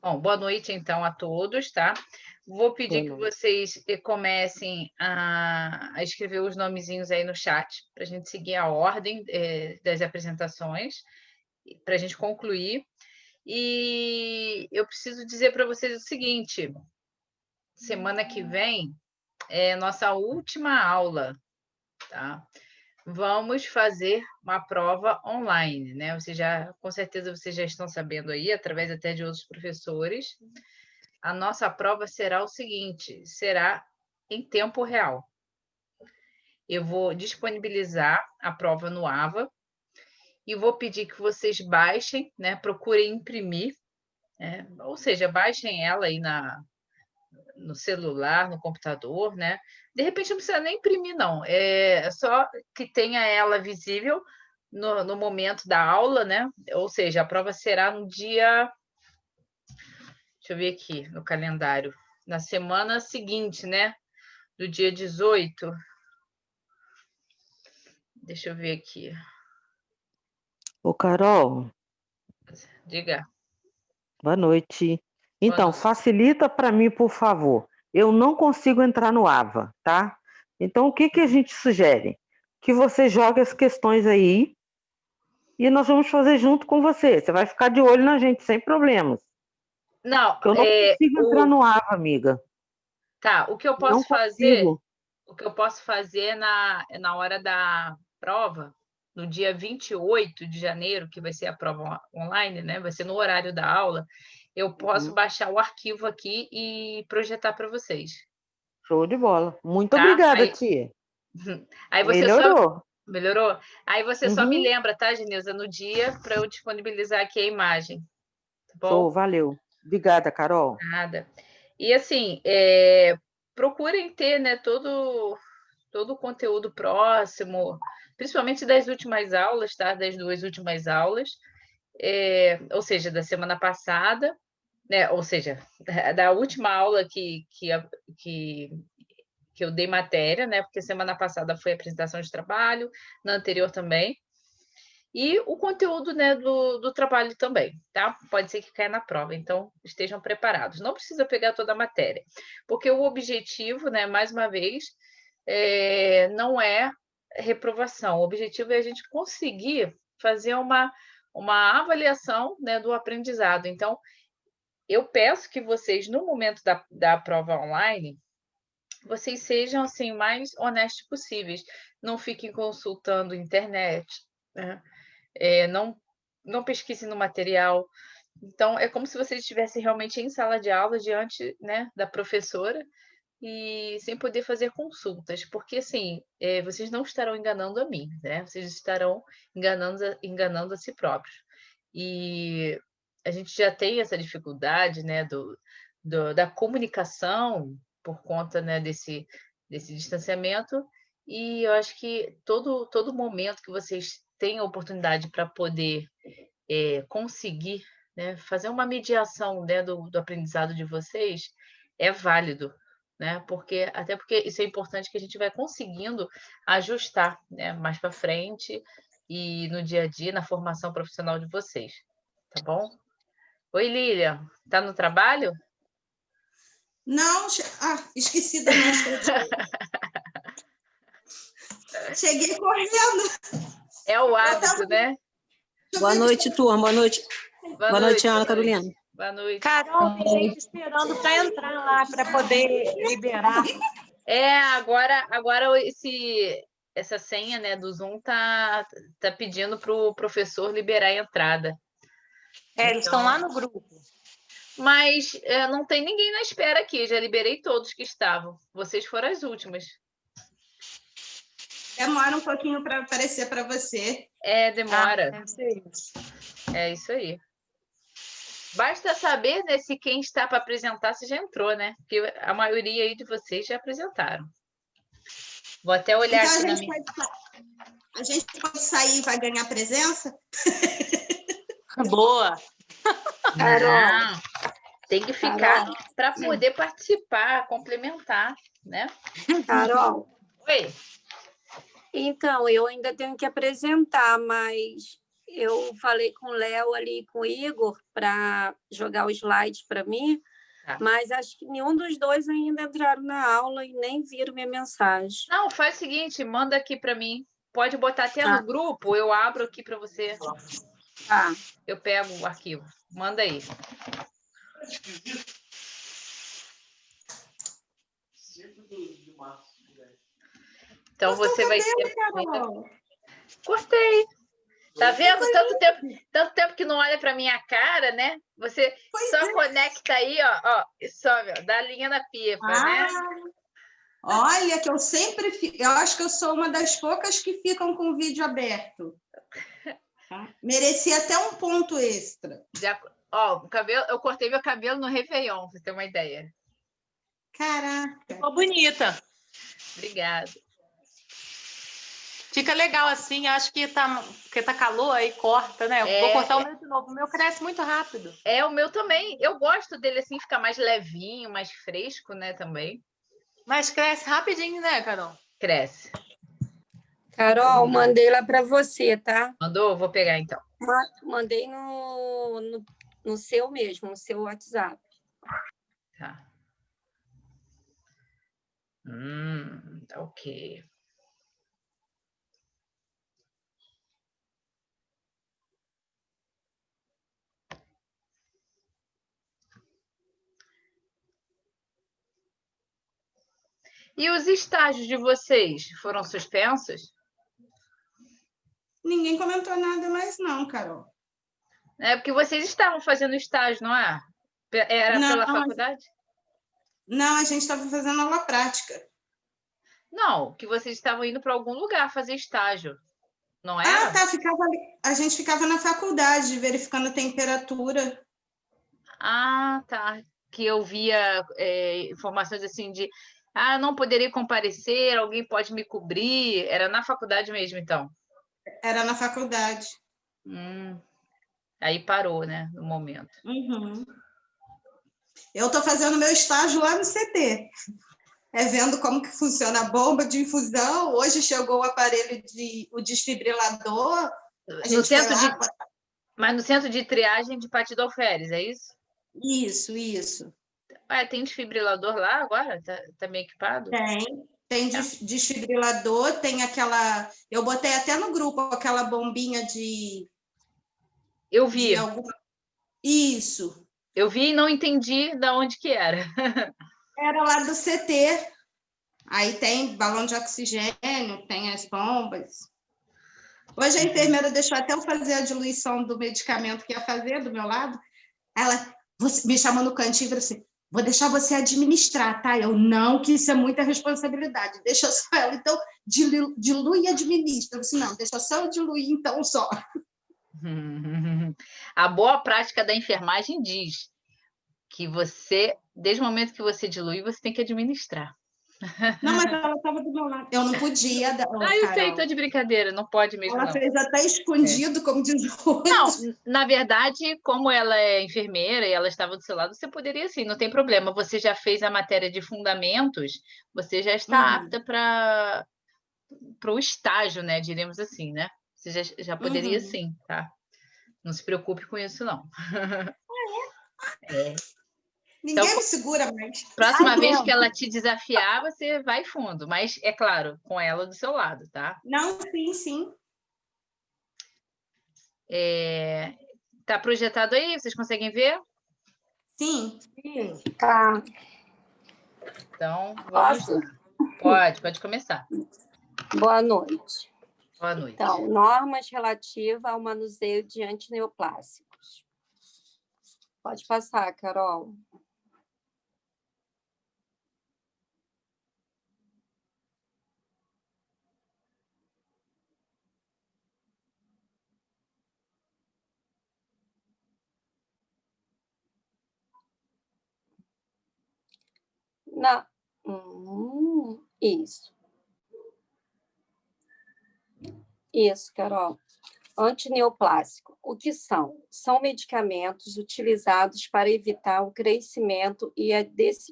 Bom, boa noite, então, a todos, tá? Vou Boa pedir que noite. vocês comecem a escrever os nomezinhos aí no chat, para a gente seguir a ordem das apresentações, para a gente concluir. E eu preciso dizer para vocês o seguinte: semana que vem é nossa última aula, tá? Vamos fazer uma prova online, né? Com certeza vocês já estão sabendo aí, através até de outros professores. A nossa prova será o seguinte: será em tempo real. Eu vou disponibilizar a prova no AVA e vou pedir que vocês baixem, né? Procurem imprimir, né? Ou seja, baixem ela aí no celular, no computador, né? De repente não precisa nem imprimir, não. É só que tenha ela visível no momento da aula, né? Ou seja, a prova será no dia. Deixa eu ver aqui no calendário. Na semana seguinte, né? Do dia 18. Deixa eu ver aqui. Ô, Carol, Diga. boa noite. Boa Então, noite. facilita para mim, por favor. Eu não consigo entrar no AVA, tá? Então, o que que a gente sugere? Que você jogue as questões aí e nós vamos fazer junto com você. Você vai ficar de olho na gente, sem problemas. Não, Eu não consigo entrar no AVA, amiga. tá, o que eu Não posso fazer, consigo. na hora da prova, no dia 28 de janeiro, que vai ser a prova online, né? Vai ser no horário da aula, eu posso baixar o arquivo aqui e projetar para vocês, Show de bola. Muito tá? obrigada, tia. Aí você só Melhorou. melhorou? Aí você só me Uhum. lembra, tá, Genilza, no dia para eu disponibilizar aqui a imagem, tá bom? Show, valeu. Obrigada, Carol. Nada. E assim, procurem ter, né, todo o conteúdo próximo, principalmente das últimas aulas, tá? Das duas últimas aulas, ou seja, da semana passada, né? Ou seja, da última aula que, que eu dei matéria, né? Porque semana passada foi a apresentação de trabalho, na anterior também. E o conteúdo, né, do trabalho também, tá? Pode ser que caia na prova, então estejam preparados. Não precisa pegar toda a matéria, porque o objetivo, né, mais uma vez, não é reprovação. O objetivo é a gente conseguir fazer uma avaliação, né, do aprendizado. Então, eu peço que vocês, no momento da prova online, vocês sejam assim, o mais honestos possíveis. Não fiquem consultando internet, né? Não pesquise no material. Então, é como se vocês estivessem realmente em sala de aula diante, né, da professora e sem poder fazer consultas, porque assim, vocês não estarão enganando a mim, né? Vocês estarão enganando a si próprios. E a gente já tem essa dificuldade, né, da comunicação por conta, né, desse distanciamento, e eu acho que todo momento que vocês têm a oportunidade para poder conseguir, né, fazer uma mediação, né, do aprendizado de vocês é válido, né? Até porque isso é importante que a gente vai conseguindo ajustar, né, mais para frente e no dia a dia, na formação profissional de vocês, tá bom? Oi, Lilian, tá no trabalho? Não, esqueci da máscara. Cheguei correndo. É o hábito, né? Boa noite, turma. Boa noite. Boa noite, Ana Carolina. Boa noite. Carol, tem gente esperando para entrar lá, para poder liberar. Agora essa senha, né, do Zoom tá pedindo para o professor liberar a entrada. Eles estão lá no grupo. Mas não tem ninguém na espera aqui, já liberei todos que estavam. Vocês foram as últimas. Demora um pouquinho para aparecer para você. Demora. Deve ser isso. É isso aí. Basta saber, né, se quem está para apresentar se já entrou, né? Porque a maioria aí de vocês já apresentaram. Vou até olhar então, aqui a gente pode sair e vai ganhar presença? Boa! Não, tem que ficar para poder participar, complementar, né? Carol. Oi. Então, eu ainda tenho que apresentar, mas eu falei com o Léo ali, com o Igor, para jogar o slide para mim, Tá. mas acho que nenhum dos dois ainda entraram na aula e nem viram minha mensagem. Não, faz o seguinte, manda aqui para mim. Pode botar até Tá. no grupo, eu abro aqui para você. Tá. Eu pego o arquivo. Manda aí. Então você vai ter. Carol. Gostei. Tá vendo? Tanto tempo que não olha para minha cara, né? Você só conecta aí, ó, e só, meu, dá a linha na pipa, né? Olha, que eu sempre fico. Eu acho que eu sou uma das poucas que ficam com o vídeo aberto. Merecia até um ponto extra. Ó, o cabelo, eu cortei meu cabelo no Réveillon, pra você ter uma ideia. Caraca. Ficou bonita. Obrigada. Fica legal assim, acho que porque tá calor, aí corta, né? Eu vou cortar o meu de novo. O meu cresce muito rápido. É, o meu também. Eu gosto dele assim, ficar mais levinho, mais fresco, né, também. Mas cresce rapidinho, né, Carol? Cresce. Carol, mandei lá para você, tá? Mandou? Vou pegar então. Mandei no seu mesmo, no seu WhatsApp. Tá. Tá ok. E os estágios de vocês foram suspensos? Ninguém comentou nada mais, não, Carol. É porque vocês estavam fazendo estágio, não é? Era pela faculdade? Não, a gente estava fazendo aula prática. Não, que vocês estavam indo para algum lugar fazer estágio, não é? Ah, tá. A gente ficava na faculdade, verificando a temperatura. Ah, tá. Que eu via informações assim de não poderia comparecer, alguém pode me cobrir. Era na faculdade mesmo, então. Era na faculdade. Aí parou, né, no momento. Uhum. Eu estou fazendo meu estágio lá no CT. Vendo como que funciona a bomba de infusão. Hoje chegou o aparelho, o desfibrilador. A gente foi lá... Mas no centro de triagem de Patidoféres, é isso? Isso. Tem desfibrilador lá agora? Tá meio equipado? Tem desfibrilador, tem aquela... Eu botei até no grupo aquela bombinha de... Eu vi. Isso. Eu vi e não entendi de onde que era. Era lá do CT. Aí tem balão de oxigênio, tem as bombas. Hoje a enfermeira deixou até eu fazer a diluição do medicamento que ia fazer do meu lado. Ela me chamou no cantinho e falou assim: vou deixar você administrar, tá? Eu não, que isso é muita responsabilidade. Deixa só ela, então, dilui e administra. Eu disse: não, deixa só eu diluir, então, só. A boa prática da enfermagem diz que você, desde o momento que você dilui, você tem que administrar. Não, mas ela estava do meu lado. Eu não podia. Eu sei, tô de brincadeira, não pode mesmo. Ela fez até escondido, como diz o outro. Não, na verdade, como ela é enfermeira e ela estava do seu lado, você poderia sim, não tem problema. Você já fez a matéria de fundamentos, você já está apta para o estágio, né? Diremos assim, né? Você já poderia sim, tá? Não se preocupe com isso, não. Ninguém então, me segura mais. Próxima vez que ela te desafiar, você vai fundo. Mas, é claro, com ela do seu lado, tá? Não, sim. Tá projetado aí? Vocês conseguem ver? Sim. Tá. Então, vamos lá. Pode começar. Boa noite. Boa noite. Então, normas relativas ao manuseio de antineoplásicos. Pode passar, Carol. Isso. Isso, Carol. Antineoplástico. O que são? São medicamentos utilizados para evitar o crescimento e a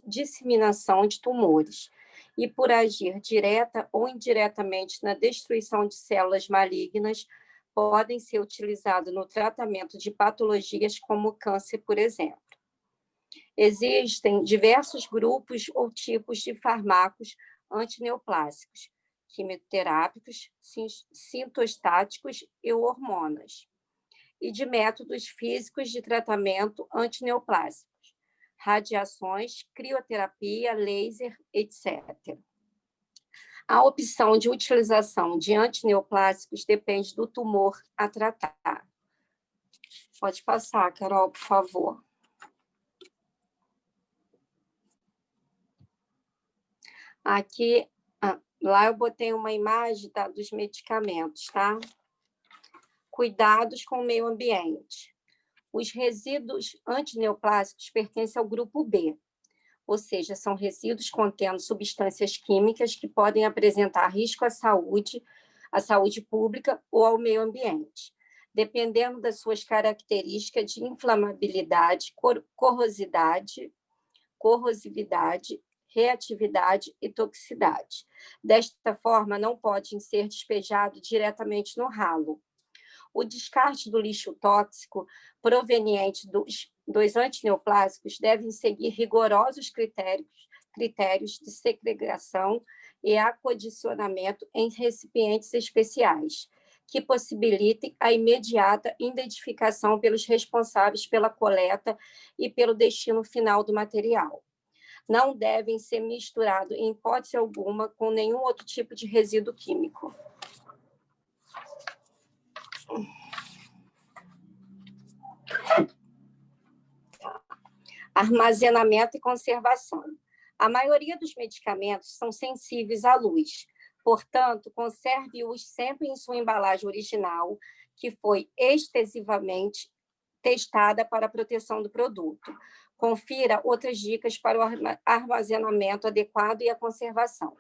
disseminação de tumores e por agir direta ou indiretamente na destruição de células malignas, podem ser utilizados no tratamento de patologias como câncer, por exemplo. Existem diversos grupos ou tipos de fármacos antineoplásicos, quimioterápicos, citostáticos e hormonas, e de métodos físicos de tratamento antineoplásicos, radiações, crioterapia, laser, etc. A opção de utilização de antineoplásicos depende do tumor a tratar. Pode passar, Carol, por favor. Aqui, lá eu botei uma imagem dos medicamentos, tá? Cuidados com o meio ambiente. Os resíduos antineoplásicos pertencem ao grupo B, ou seja, são resíduos contendo substâncias químicas que podem apresentar risco à saúde pública ou ao meio ambiente, dependendo das suas características de inflamabilidade, corrosividade, reatividade e toxicidade. Desta forma, não podem ser despejados diretamente no ralo. O descarte do lixo tóxico proveniente dos antineoplásicos deve seguir rigorosos critérios de segregação e acondicionamento em recipientes especiais, que possibilitem a imediata identificação pelos responsáveis pela coleta e pelo destino final do material. Não devem ser misturados, em hipótese alguma, com nenhum outro tipo de resíduo químico. Armazenamento e conservação. A maioria dos medicamentos são sensíveis à luz, portanto, conserve-os sempre em sua embalagem original, que foi extensivamente testada para a proteção do produto. Confira outras dicas para o armazenamento adequado e a conservação.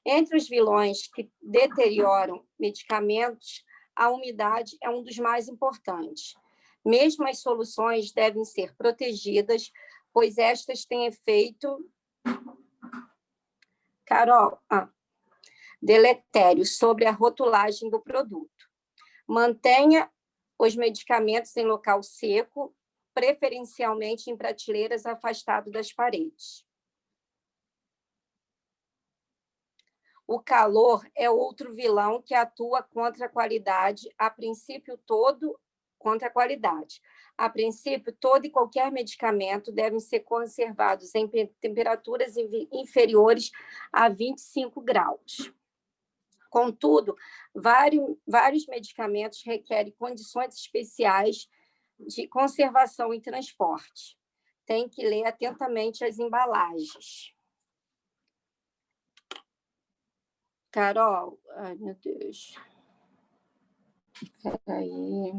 Entre os vilões que deterioram medicamentos, a umidade é um dos mais importantes. Mesmo as soluções devem ser protegidas, pois estas têm efeito deletério sobre a rotulagem do produto. Mantenha os medicamentos em local seco, preferencialmente em prateleiras afastadas das paredes. O calor é outro vilão que atua contra a qualidade, contra a qualidade. A princípio, todo e qualquer medicamento devem ser conservados em temperaturas inferiores a 25 graus. Contudo, vários medicamentos requerem condições especiais de conservação e transporte. Tem que ler atentamente as embalagens. Carol, ai meu Deus. Peraí.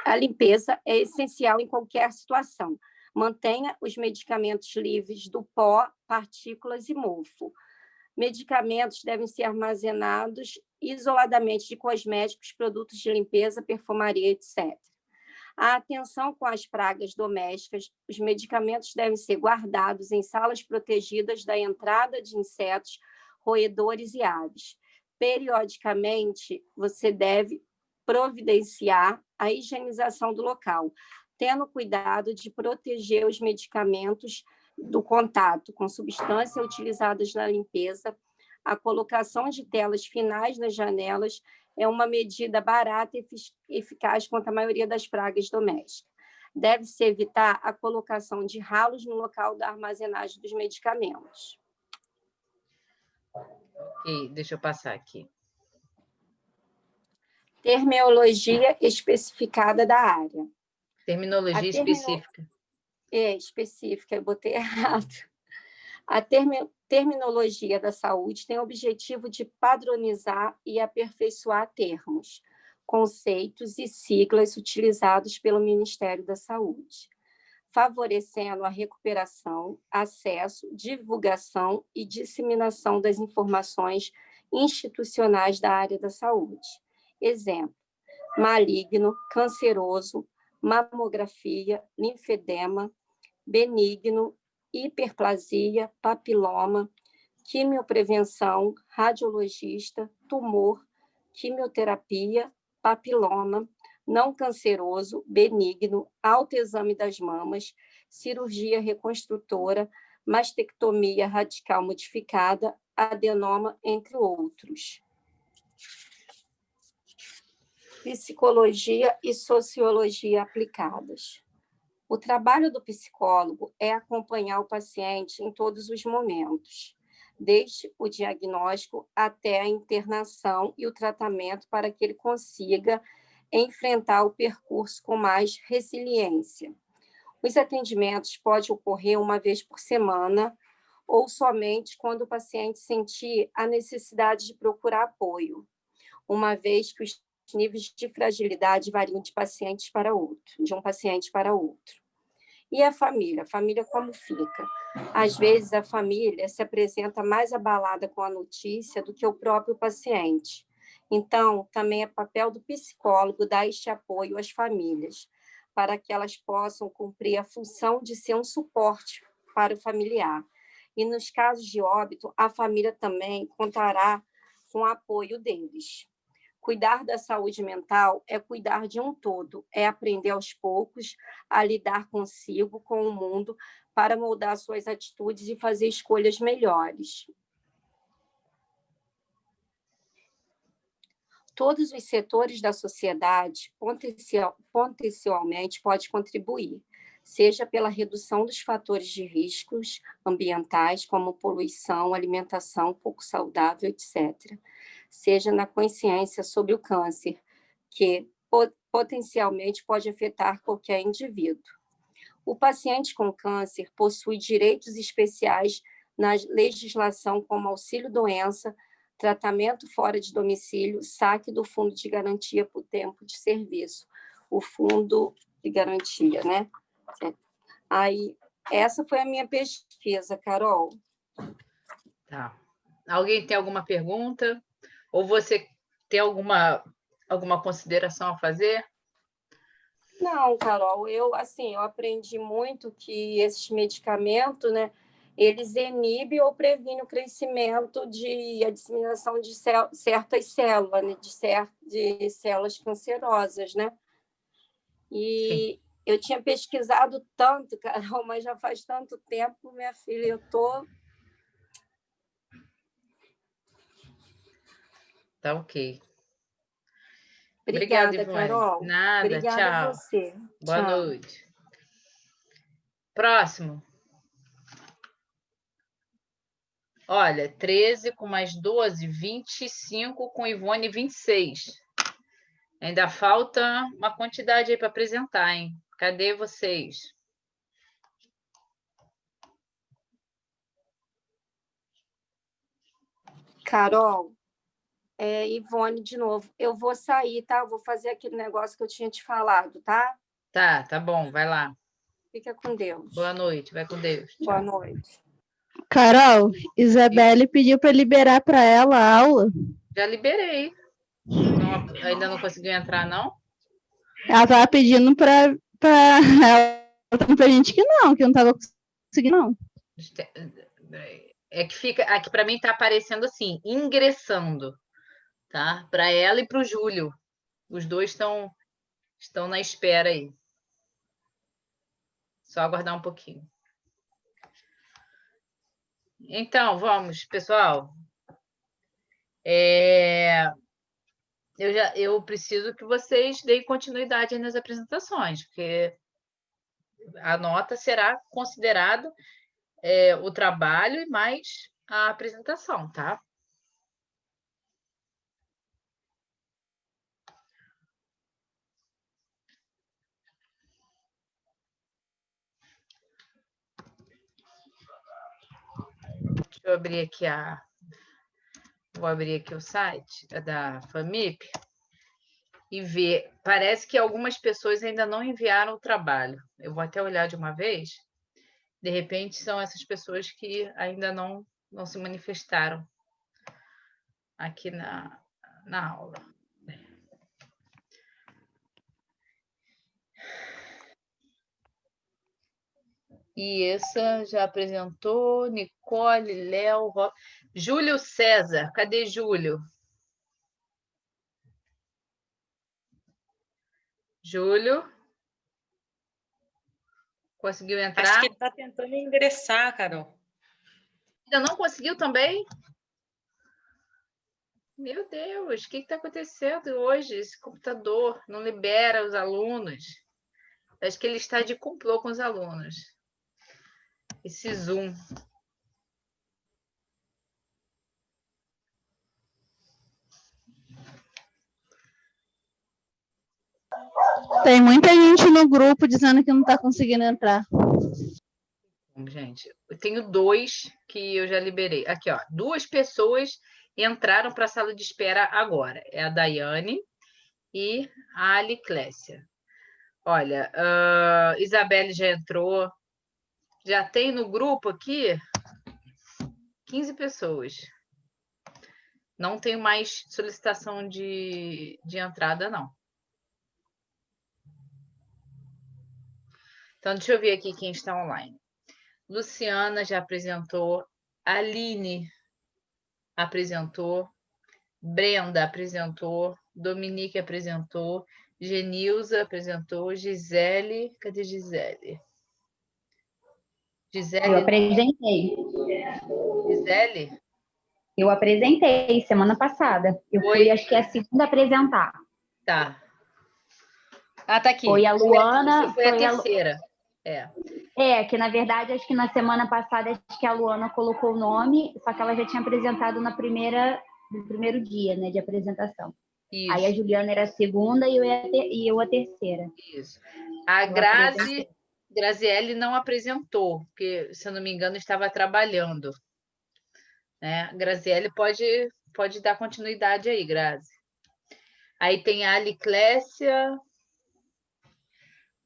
A limpeza é essencial em qualquer situação. Mantenha os medicamentos livres do pó, partículas e mofo. Medicamentos devem ser armazenados isoladamente de cosméticos, produtos de limpeza, perfumaria, etc. A atenção com as pragas domésticas, os medicamentos devem ser guardados em salas protegidas da entrada de insetos, roedores e aves. Periodicamente, você deve providenciar a higienização do local, tendo cuidado de proteger os medicamentos do contato com substâncias utilizadas na limpeza. A colocação de telas finais nas janelas é uma medida barata e eficaz contra a maioria das pragas domésticas. Deve-se evitar a colocação de ralos no local da armazenagem dos medicamentos. Ok, deixa eu passar aqui. Terminologia especificada da área. Terminologia específica. Específica, eu botei errado. A terminologia da saúde tem o objetivo de padronizar e aperfeiçoar termos, conceitos e siglas utilizados pelo Ministério da Saúde, favorecendo a recuperação, acesso, divulgação e disseminação das informações institucionais da área da saúde. Exemplo: maligno, canceroso, mamografia, linfedema, benigno, hiperplasia, papiloma, quimioprevenção, radiologista, tumor, quimioterapia, papiloma, não canceroso, benigno, autoexame das mamas, cirurgia reconstrutora, mastectomia radical modificada, adenoma, entre outros. Psicologia e sociologia aplicadas. O trabalho do psicólogo é acompanhar o paciente em todos os momentos, desde o diagnóstico até a internação e o tratamento para que ele consiga enfrentar o percurso com mais resiliência. Os atendimentos podem ocorrer uma vez por semana ou somente quando o paciente sentir a necessidade de procurar apoio, uma vez que os níveis de fragilidade variam de um paciente para outro. E a família como fica? Às vezes a família se apresenta mais abalada com a notícia do que o próprio paciente. Então, também é papel do psicólogo dar este apoio às famílias, para que elas possam cumprir a função de ser um suporte para o familiar. E nos casos de óbito, a família também contará com o apoio deles. Cuidar da saúde mental é cuidar de um todo, é aprender aos poucos a lidar consigo, com o mundo, para moldar suas atitudes e fazer escolhas melhores. Todos os setores da sociedade potencialmente podem contribuir, seja pela redução dos fatores de riscos ambientais, como poluição, alimentação pouco saudável, etc., seja na consciência sobre o câncer, que potencialmente pode afetar qualquer indivíduo. O paciente com câncer possui direitos especiais na legislação, como auxílio-doença, tratamento fora de domicílio, saque do fundo de garantia por tempo de serviço, o fundo de garantia, né? Aí, essa foi a minha pesquisa, Carol. Tá. Alguém tem alguma pergunta? Ou você tem alguma consideração a fazer? Não, Carol, eu aprendi muito que esses medicamentos, né, eles inibem ou previnem o crescimento a disseminação de certas células, né, de células cancerosas, né? E sim, eu tinha pesquisado tanto, Carol, mas já faz tanto tempo, minha filha, eu tô... Tá ok. Obrigada, Ivone. Carol. Nada, Obrigada tchau. a você. Boa Tchau. noite. Próximo. Olha, 13 com mais 12, 25 com Ivone, 26. Ainda falta uma quantidade aí para apresentar, hein? Cadê vocês? Carol, Ivone, de novo. Eu vou sair, tá? Eu vou fazer aquele negócio que eu tinha te falado, tá? Tá bom, vai lá. Fica com Deus. Boa noite, vai com Deus. Tchau. Boa noite. Carol, Isabelle pediu para liberar para ela a aula. Já liberei. Ainda não conseguiu entrar, não? Ela estava pedindo para a gente que não estava conseguindo, não. É que fica, aqui para mim está aparecendo assim, ingressando, tá? Para ela e para o Júlio. Os dois estão na espera aí. Só aguardar um pouquinho. Então, vamos, pessoal. Eu preciso que vocês deem continuidade nas apresentações, porque a nota será considerada o trabalho e mais a apresentação, tá? Deixa eu abrir aqui Vou abrir aqui o site da FAMIP e ver. Parece que algumas pessoas ainda não enviaram o trabalho. Eu vou até olhar de uma vez. De repente, são essas pessoas que ainda não se manifestaram aqui na aula. E essa já apresentou, Nicole, Léo, Júlio César. Cadê Júlio? Júlio? Conseguiu Acho entrar? que ele está tentando ingressar, Carol. Ainda não conseguiu também? Meu Deus, o que está acontecendo hoje? Esse computador não libera os alunos. Acho que ele está de complô com os alunos. Esse Zoom. Tem muita gente no grupo dizendo que não está conseguindo entrar. Gente, eu tenho 2 que eu já liberei. Aqui, ó, 2 pessoas entraram para a sala de espera agora. É a Daiane e a Aliclécia. Olha, Isabelle já entrou. Já tem no grupo aqui 15 pessoas. Não tenho mais solicitação de entrada, não. Então, deixa eu ver aqui quem está online. Luciana já apresentou. Aline apresentou. Brenda apresentou. Dominique apresentou. Genilza apresentou. Gisele. Cadê Gisele? Gisele. Eu apresentei. Gisele? Eu apresentei semana passada. Eu fui, acho que é a segunda a apresentar. Tá. Ah, tá aqui. Foi a Luana. Você foi a terceira. Que na verdade, acho que na semana passada, acho que a Luana colocou o nome, só que ela já tinha apresentado no primeiro dia, né, de apresentação. Isso. Aí a Juliana era a segunda e eu a terceira. Isso. A Graziele não apresentou, porque, se eu não me engano, estava trabalhando. Né? Graziele pode dar continuidade aí, Grazi. Aí tem a Aliclécia.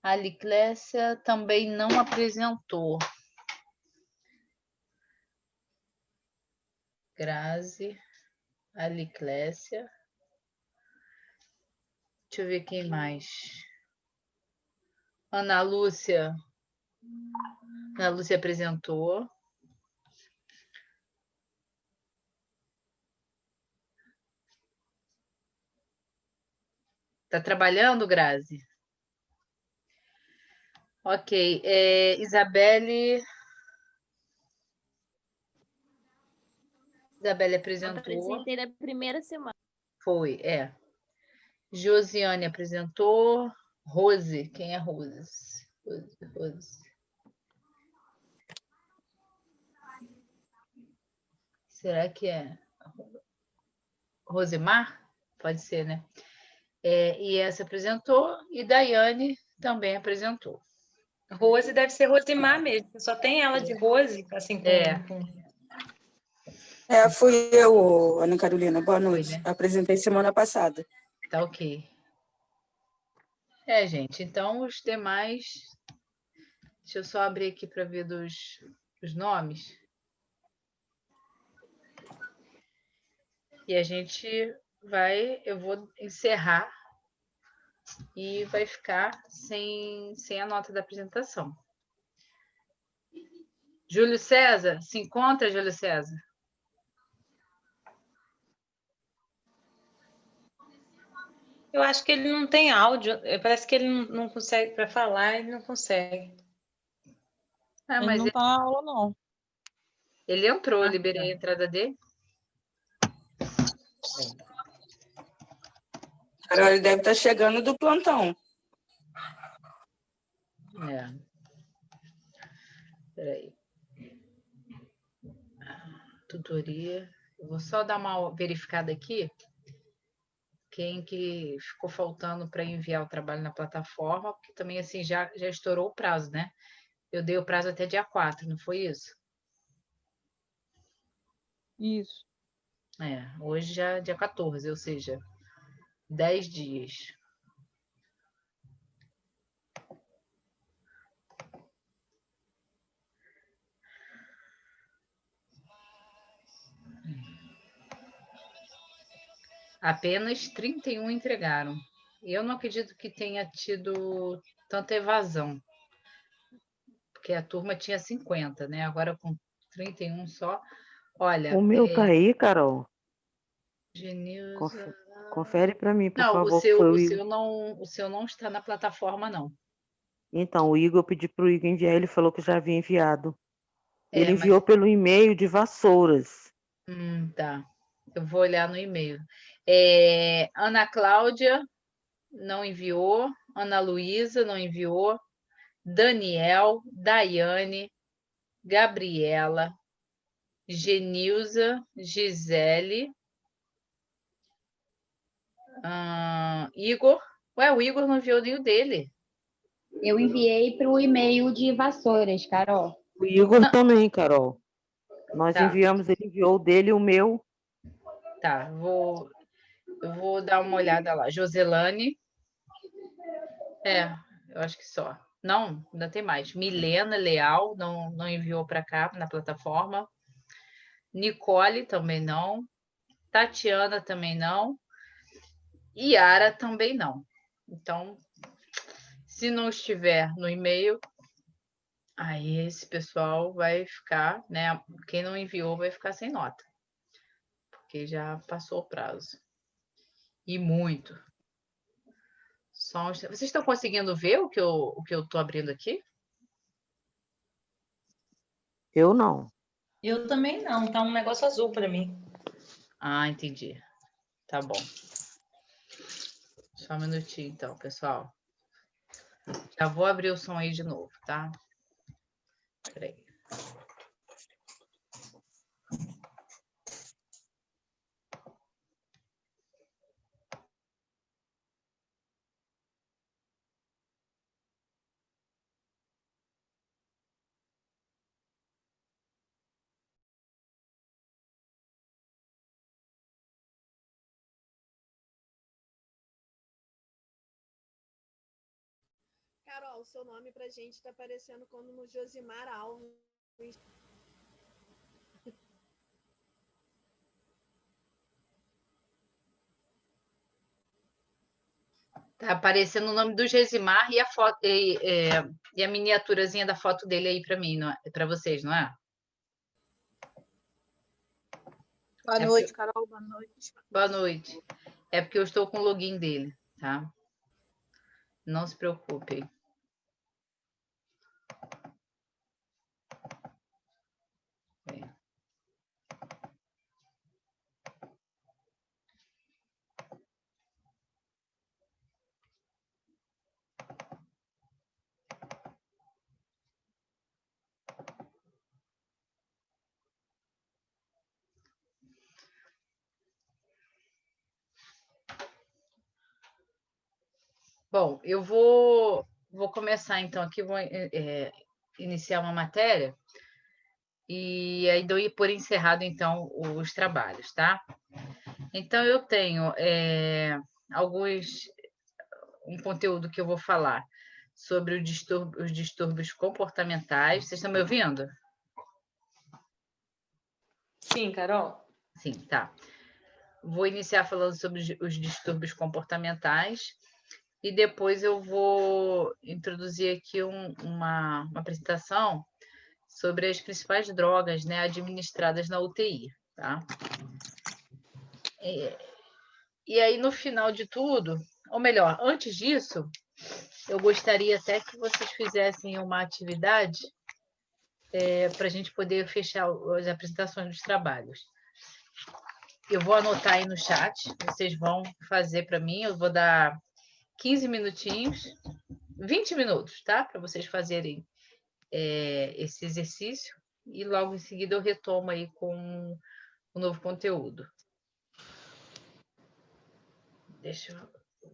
A Aliclécia também não apresentou. Grazi, Aliclécia. Deixa eu ver quem mais. Ana Lúcia. Ana Lúcia apresentou. Tá trabalhando, Grazi? Ok. Isabelle. Isabelle apresentou. Apresentei na primeira semana. Foi. Josiane apresentou. Rose. Quem é Rose? Rose. Será que é Rosemar? Pode ser, né? E essa apresentou. E Daiane também apresentou. Rose deve ser Rosimar mesmo. Só tem ela de Rose, assim, Fui eu, Ana Carolina. Boa noite. Foi, né? Apresentei semana passada. Tá ok. Gente, então os demais... Deixa eu só abrir aqui para ver os nomes. E a gente eu vou encerrar e vai ficar sem a nota da apresentação. Júlio César, se encontra, Júlio César? Eu acho que ele não tem áudio. Parece que ele não consegue, para falar, ele não consegue. Ele não está na aula, não. Ele entrou, eu liberei a entrada dele. Carol, ele deve estar chegando do plantão. Peraí. Tutoria. Eu vou só dar uma verificada aqui. Quem que ficou faltando para enviar o trabalho na plataforma, porque também assim já estourou o prazo, né? Eu dei o prazo até dia 4, não foi isso? Isso. Hoje já é dia 14, ou seja, 10 dias. Apenas 31 entregaram. Eu não acredito que tenha tido tanta evasão, porque a turma tinha 50, né? Agora com 31 só. Olha. O meu tá aí, Carol. Genilza. Confere para mim, por Não, favor, que foi o Igor. o seu não está na plataforma, não. Então, o Igor, eu pedi para o Igor enviar, ele falou que já havia enviado. Ele Mas enviou pelo e-mail de Vassouras. tá. Eu vou olhar no e-mail. Ana Cláudia não enviou, Ana Luísa não enviou, Daniel, Daiane, Gabriela, Genilza, Gisele, Igor. Ué, o Igor não enviou nem o dele. Eu enviei para o e-mail de Vassouras, Carol. O Igor também, Carol. Nós Tá. enviamos, ele enviou o dele e o meu. Tá, eu vou dar uma olhada lá. Joselane. Eu acho que só. Não, ainda tem mais. Milena Leal não enviou para cá, na plataforma. Nicole também não. Tatiana também não. Yara também não. Então, se não estiver no e-mail, aí esse pessoal vai ficar, né? Quem não enviou vai ficar sem nota, porque já passou o prazo. E muito. Vocês estão conseguindo ver o que eu estou abrindo aqui? Eu não. Eu também não, tá um negócio azul para mim. Ah, entendi. Tá bom. Só um minutinho, então, pessoal. Já vou abrir o som aí de novo, tá? Peraí. Carol, seu nome pra gente está aparecendo como no Josimar Alves. Tá aparecendo o nome do Gesimar e a foto e a miniaturazinha da foto dele aí para mim, para vocês, não é? Boa noite, Carol. Boa noite. Boa noite. É porque eu estou com o login dele, tá? Não se preocupem. Bom, eu vou começar então aqui, vou iniciar uma matéria e aí dou por encerrado então os trabalhos, tá? Então eu tenho um conteúdo que eu vou falar sobre os distúrbios comportamentais. Vocês estão me ouvindo? Sim, Carol. Sim, tá. Vou iniciar falando sobre os distúrbios comportamentais e depois eu vou introduzir aqui uma apresentação sobre as principais drogas, né, administradas na UTI, tá? E aí, no final de tudo, ou melhor, antes disso, eu gostaria até que vocês fizessem uma atividade para a gente poder fechar as apresentações dos trabalhos. Eu vou anotar aí no chat, vocês vão fazer para mim, eu vou dar 15 minutinhos, 20 minutos, tá? Para vocês fazerem esse exercício e logo em seguida eu retomo aí com o novo conteúdo. Deixa eu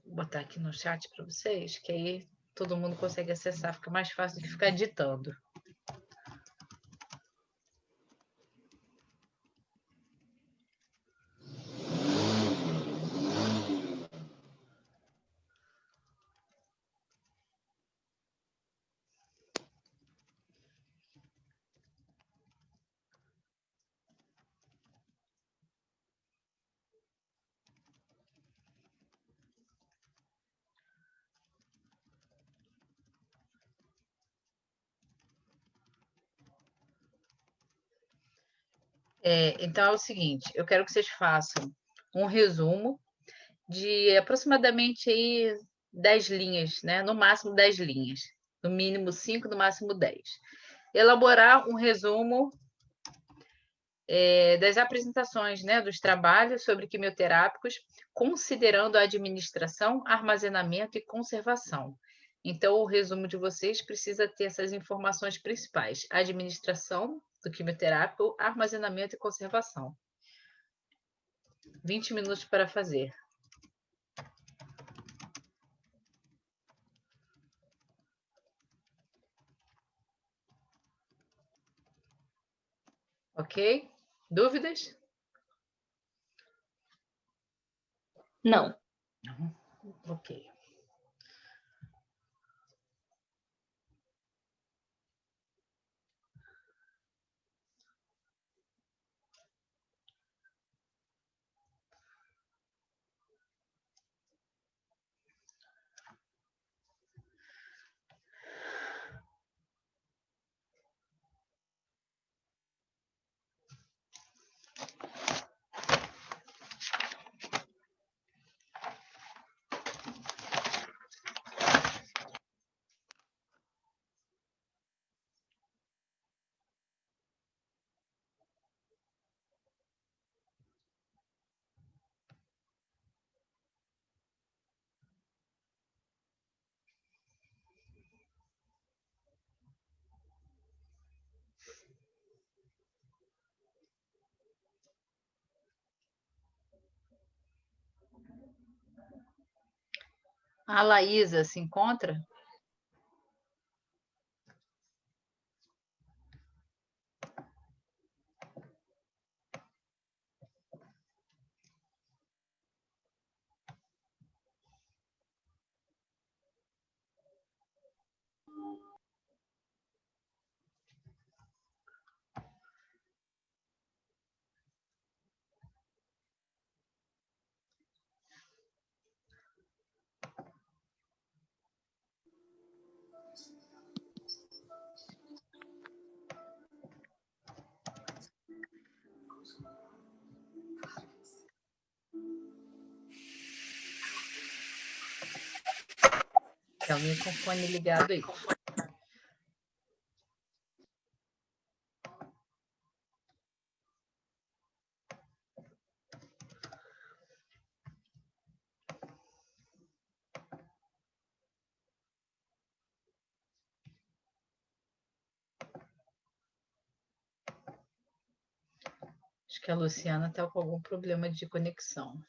botar aqui no chat para vocês, que aí todo mundo consegue acessar, fica mais fácil do que ficar ditando. Então é o seguinte, eu quero que vocês façam um resumo de aproximadamente aí 10 linhas, né? No máximo 10 linhas. No mínimo 5, no máximo 10. Elaborar um resumo das apresentações, né, dos trabalhos sobre quimioterápicos, considerando a administração, armazenamento e conservação. Então, o resumo de vocês precisa ter essas informações principais: administração do quimioterápico, armazenamento e conservação. 20 minutos para fazer. Ok? Dúvidas? Não. Ok. A Laísa se encontra? Tem alguém com o fone ligado aí. Acho que a Luciana está com algum problema de conexão.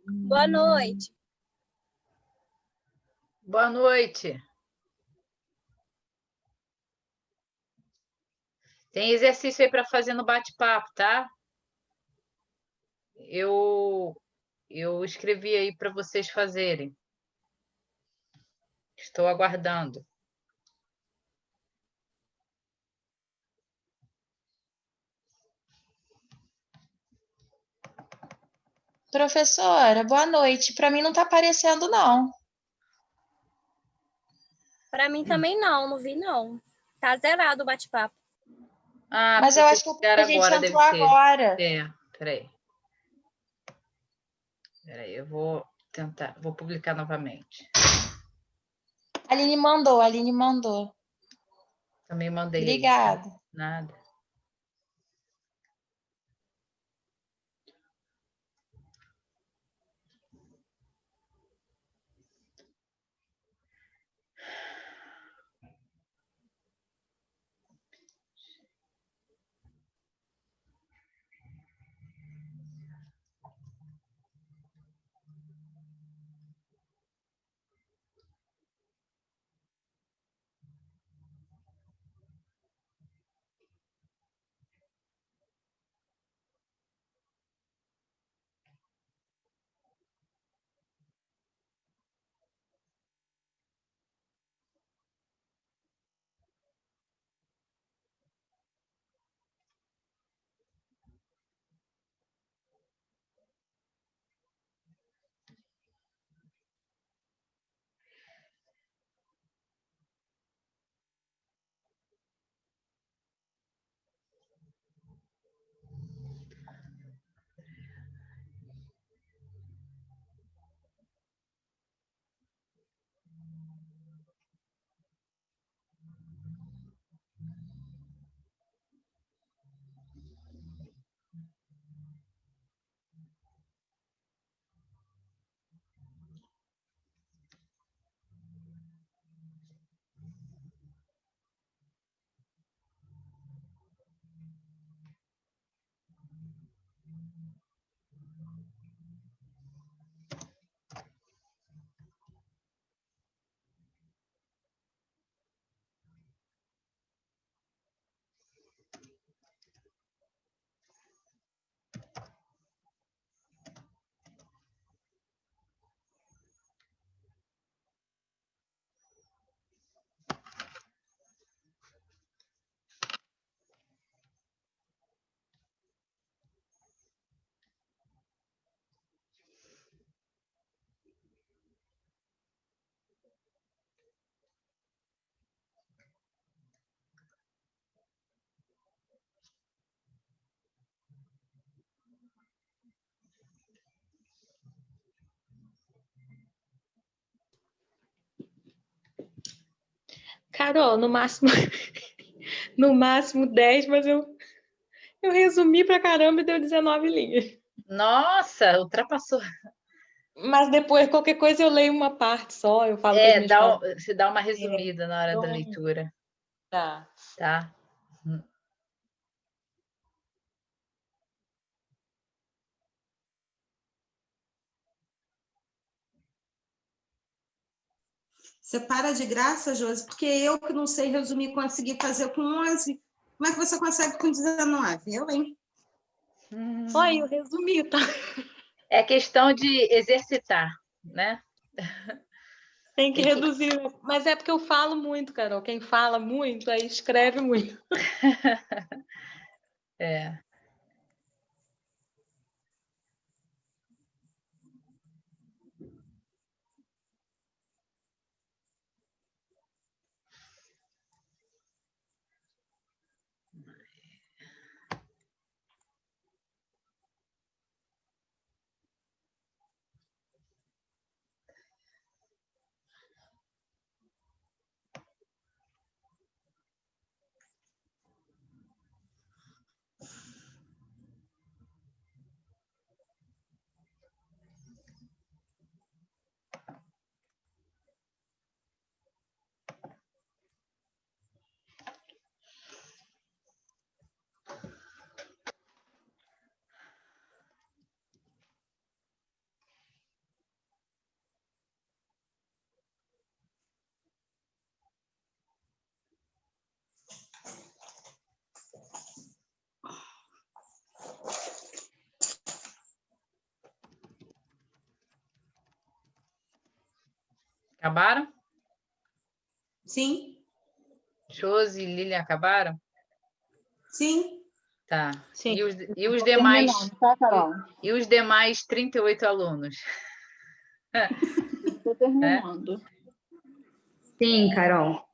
Boa noite. Boa noite. Tem exercício aí para fazer no bate-papo, tá? Eu escrevi aí para vocês fazerem. Estou aguardando. Professora, boa noite. Para mim não está aparecendo, não. Para mim também não vi não. Tá zerado o bate-papo. Ah, mas eu acho que a gente agora entrou agora. Peraí. Peraí, eu vou tentar, vou publicar novamente. A Aline mandou. Também mandei. Obrigada. Nada. Carol, no máximo, no máximo 10, mas eu resumi pra caramba e deu 19 linhas. Nossa, ultrapassou. Mas depois, qualquer coisa, eu leio uma parte só, eu falo para as minhas Você dá uma resumida na hora da leitura. Tá. Tá? Você para de graça, Josi, porque eu que não sei resumir, consegui fazer com 11. Como é que você consegue com 19? Eu, hein? Olha, eu resumi, tá? É questão de exercitar, né? Tem que reduzir. Mas é porque eu falo muito, Carol. Quem fala muito, aí escreve muito. É. Acabaram? Sim. Josi e Lilian acabaram? Sim. Tá. Sim. E os demais? Tá, Carol? E os demais 38 alunos? Estou terminando. Sim, Carol.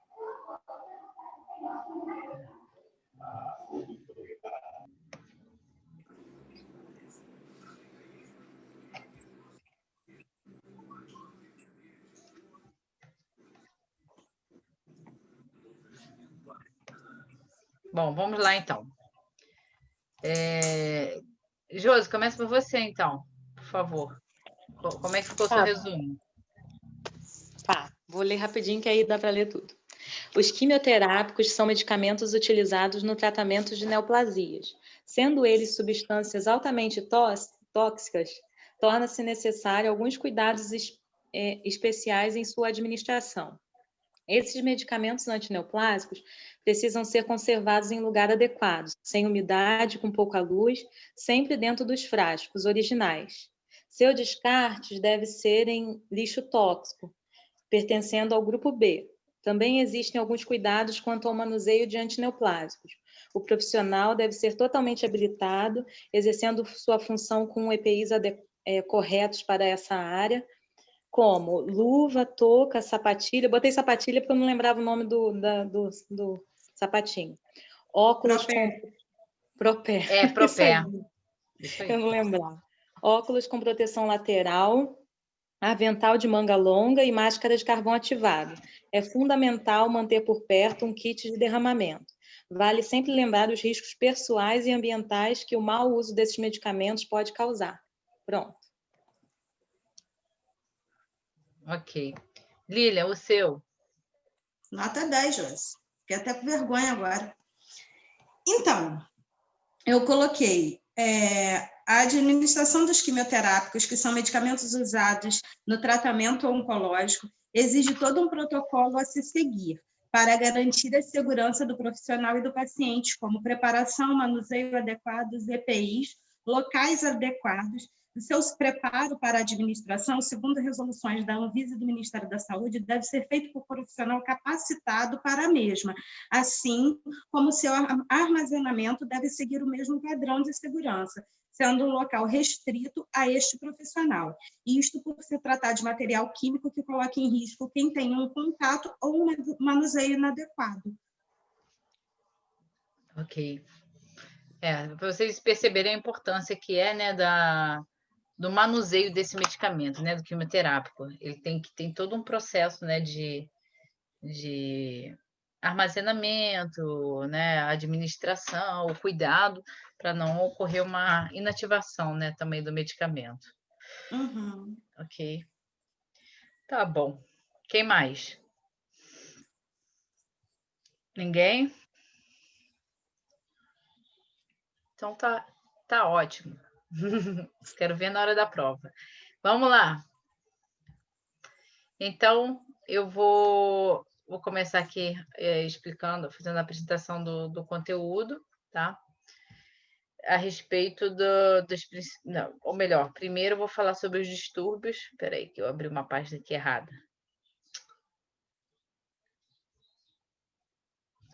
Bom, vamos lá então. Josi, começa por você então, por favor. Como é que ficou o seu resumo? Tá, vou ler rapidinho que aí dá para ler tudo. Os quimioterápicos são medicamentos utilizados no tratamento de neoplasias. Sendo eles substâncias altamente tóxicas, torna-se necessário alguns cuidados especiais em sua administração. Esses medicamentos antineoplásicos precisam ser conservados em lugar adequado, sem umidade, com pouca luz, sempre dentro dos frascos originais. Seu descarte deve ser em lixo tóxico, pertencendo ao grupo B. Também existem alguns cuidados quanto ao manuseio de antineoplásicos. O profissional deve ser totalmente habilitado, exercendo sua função com EPIs corretos para essa área, como luva, touca, sapatilha. Botei sapatilha porque eu não lembrava o nome do sapatinho. Óculos com propé. Propé. Isso aí. Eu não lembrava. Óculos com proteção lateral, avental de manga longa e máscara de carvão ativado. É fundamental manter por perto um kit de derramamento. Vale sempre lembrar os riscos pessoais e ambientais que o mau uso desses medicamentos pode causar. Pronto. Ok. Lilian, o seu? Nota 10, Josi. Fiquei até com vergonha agora. Então, eu coloquei a administração dos quimioterápicos, que são medicamentos usados no tratamento oncológico, exige todo um protocolo a se seguir para garantir a segurança do profissional e do paciente, como preparação, manuseio adequado dos EPIs, locais adequados. O seu preparo para a administração, segundo resoluções da Anvisa e do Ministério da Saúde, deve ser feito por profissional capacitado para a mesma, assim como seu armazenamento deve seguir o mesmo padrão de segurança, sendo um local restrito a este profissional. Isto por se tratar de material químico que coloque em risco quem tenha um contato ou um manuseio inadequado. Ok. Para vocês perceberem a importância que é, né, do manuseio desse medicamento, né, do quimioterápico. Ele tem todo um processo, né, de armazenamento, né, administração, o cuidado para não ocorrer uma inativação, né, também do medicamento. Uhum. Ok. Tá bom. Quem mais? Ninguém? Então tá ótimo. Quero ver na hora da prova. Vamos lá. Então, eu vou começar aqui explicando, fazendo a apresentação do conteúdo, tá? A respeito dos... Não, ou melhor, primeiro eu vou falar sobre os distúrbios. Espera aí, que eu abri uma página aqui errada.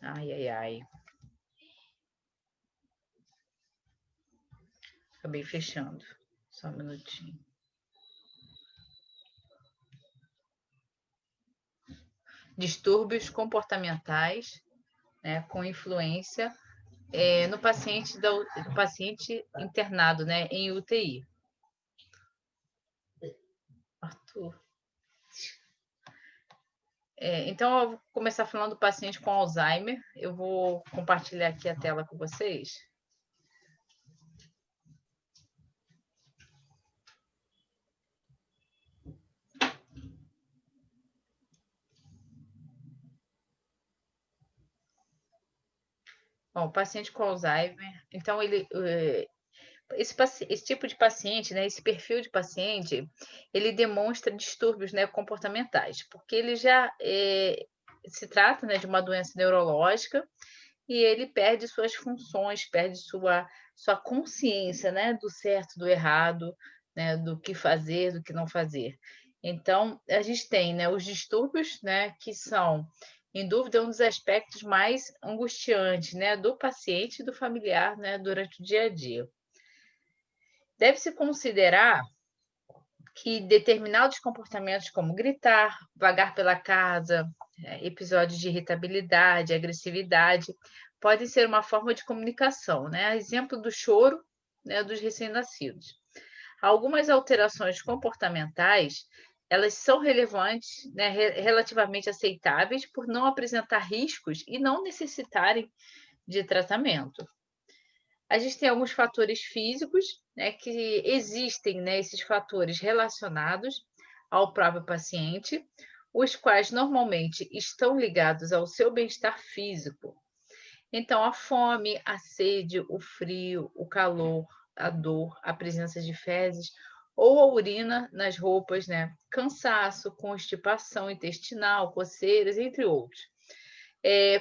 Ai, ai, ai. Acabei fechando. Só um minutinho. Distúrbios comportamentais, né, com influência no paciente internado, né, em UTI. Arthur. Então, eu vou começar falando do paciente com Alzheimer. Eu vou compartilhar aqui a tela com vocês. Bom, o paciente com Alzheimer, então esse tipo de paciente, né, esse perfil de paciente, ele demonstra distúrbios, né, comportamentais, porque ele já se trata, né, de uma doença neurológica e ele perde suas funções, perde sua consciência, né, do certo, do errado, né, do que fazer, do que não fazer. Então, a gente tem, né, os distúrbios, né, que são, em dúvida, um dos aspectos mais angustiantes, né, do paciente e do familiar, né, durante o dia a dia. Deve-se considerar que determinados comportamentos, como gritar, vagar pela casa, episódios de irritabilidade, agressividade, podem ser uma forma de comunicação, né? Exemplo do choro, né, dos recém-nascidos. Algumas alterações comportamentais, elas são relevantes, né, relativamente aceitáveis por não apresentar riscos e não necessitarem de tratamento. A gente tem alguns fatores físicos, né, que existem, né, esses fatores relacionados ao próprio paciente, os quais normalmente estão ligados ao seu bem-estar físico. Então, a fome, a sede, o frio, o calor, a dor, a presença de fezes ou a urina nas roupas, né, cansaço, constipação intestinal, coceiras, entre outros.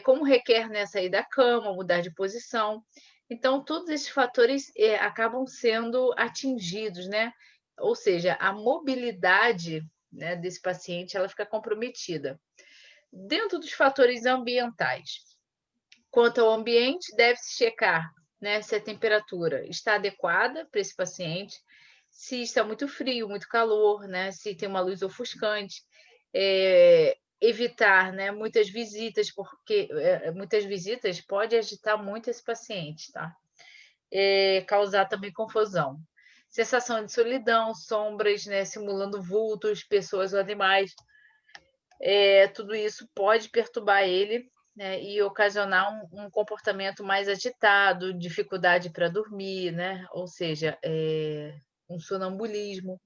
Como requer, né, sair da cama, mudar de posição. Então, todos esses fatores acabam sendo atingidos, né? Ou seja, a mobilidade, né, desse paciente ela fica comprometida. Dentro dos fatores ambientais, quanto ao ambiente, deve-se checar, né, se a temperatura está adequada para esse paciente, se está muito frio, muito calor, né, se tem uma luz ofuscante, evitar, né, muitas visitas, porque muitas visitas pode agitar muito esse paciente, tá? Causar também confusão. Sensação de solidão, sombras, né, simulando vultos, pessoas ou animais. Tudo isso pode perturbar ele, né, e ocasionar um comportamento mais agitado, dificuldade para dormir, né? Ou seja, um sonambulismo.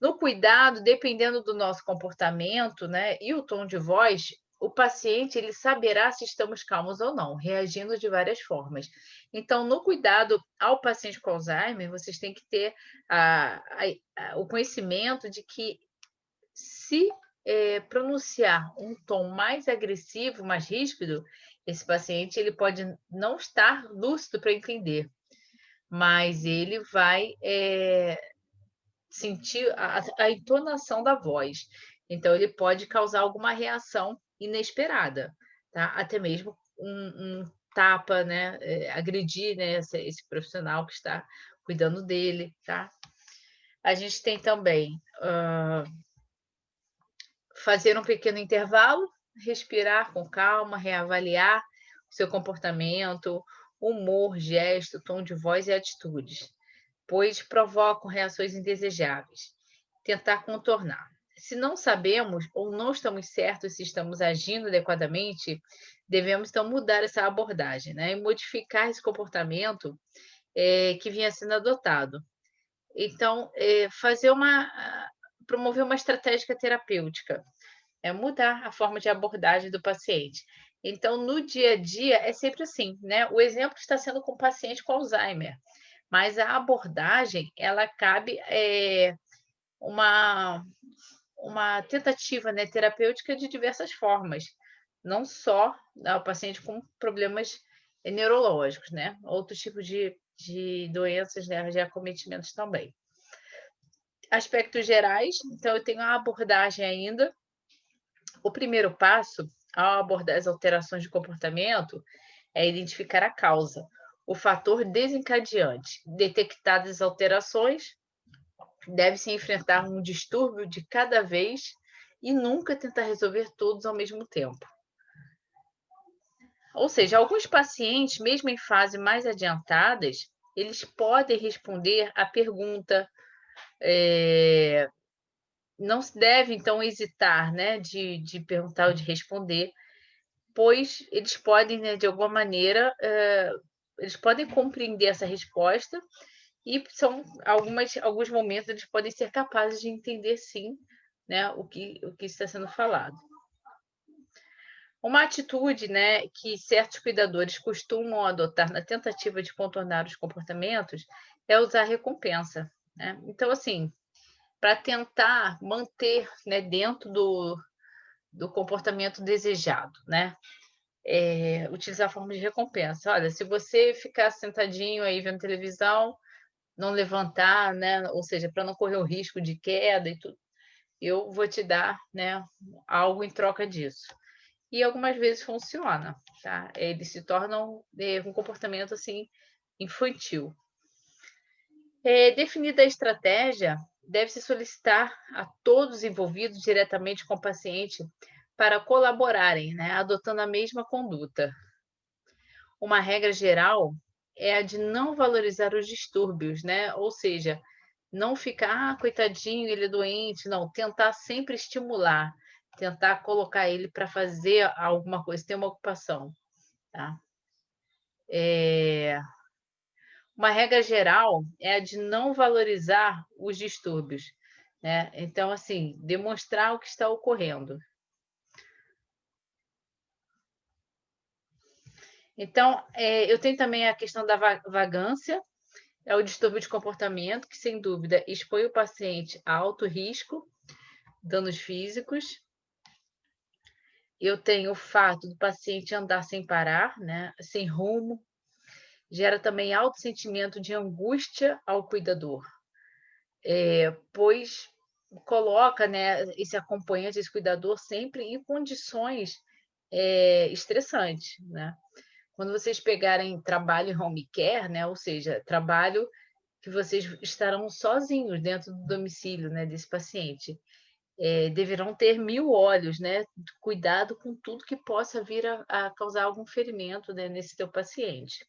No cuidado, dependendo do nosso comportamento, né, e o tom de voz, o paciente ele saberá se estamos calmos ou não, reagindo de várias formas. Então, no cuidado ao paciente com Alzheimer, vocês têm que ter o conhecimento de que se pronunciar um tom mais agressivo, mais ríspido, esse paciente ele pode não estar lúcido para entender, mas ele vai sentir a entonação da voz. Então, ele pode causar alguma reação inesperada, tá? Até mesmo um tapa, né? Agredir, né, esse profissional que está cuidando dele, tá? A gente tem também fazer um pequeno intervalo, respirar com calma, reavaliar o seu comportamento, humor, gesto, tom de voz e atitudes, pois provocam reações indesejáveis. Tentar contornar. se não sabemos ou não estamos certos se estamos agindo adequadamente, devemos então mudar essa abordagem, né? E modificar esse comportamento que vinha sendo adotado. Então, promover uma estratégia terapêutica, mudar a forma de abordagem do paciente. Então, no dia a dia, é sempre assim, né? O exemplo está sendo com o paciente com Alzheimer, mas a abordagem, ela cabe uma tentativa, né, terapêutica de diversas formas, não só o paciente com problemas neurológicos, né? Outros tipos de doenças, né, de acometimentos também. Aspectos gerais, então eu tenho a abordagem ainda. O primeiro passo ao abordar as alterações de comportamento é identificar a causa, o fator desencadeante. Detectadas as alterações, deve-se enfrentar um distúrbio de cada vez e nunca tentar resolver todos ao mesmo tempo. Ou seja, alguns pacientes, mesmo em fases mais adiantadas, eles podem responder à pergunta. Não se deve, então, hesitar, né, de perguntar ou de responder, pois eles podem, né, de alguma maneira, eles podem compreender essa resposta e alguns momentos eles podem ser capazes de entender, sim, né, o que está sendo falado. Uma atitude, né, que certos cuidadores costumam adotar na tentativa de contornar os comportamentos é usar a recompensa, né? Então, assim, para tentar manter, né, dentro do comportamento desejado, né? Utilizar a forma de recompensa. Olha, se você ficar sentadinho aí vendo televisão, não levantar, né? Ou seja, para não correr o risco de queda e tudo, eu vou te dar, né, algo em troca disso. E algumas vezes funciona, tá? Eles se tornam um comportamento assim infantil. Definida a estratégia, deve-se solicitar a todos os envolvidos diretamente com o paciente para colaborarem, né, adotando a mesma conduta. Uma regra geral é a de não valorizar os distúrbios, né? Ou seja, não ficar, coitadinho, ele é doente, não, tentar sempre estimular, tentar colocar ele para fazer alguma coisa, ter uma ocupação, tá? Uma regra geral é a de não valorizar os distúrbios, né? Então, assim, demonstrar o que está ocorrendo. Então, eu tenho também a questão da vagância, é o distúrbio de comportamento que, sem dúvida, expõe o paciente a alto risco, danos físicos. Eu tenho o fato do paciente andar sem parar, né, sem rumo, gera também alto sentimento de angústia ao cuidador, pois coloca, né, esse acompanhante, esse cuidador, sempre em condições estressantes, né? Quando vocês pegarem trabalho em home care, né, ou seja, trabalho que vocês estarão sozinhos dentro do domicílio, né, desse paciente, deverão ter 1000 olhos, né? Cuidado com tudo que possa vir a causar algum ferimento, né, nesse teu paciente.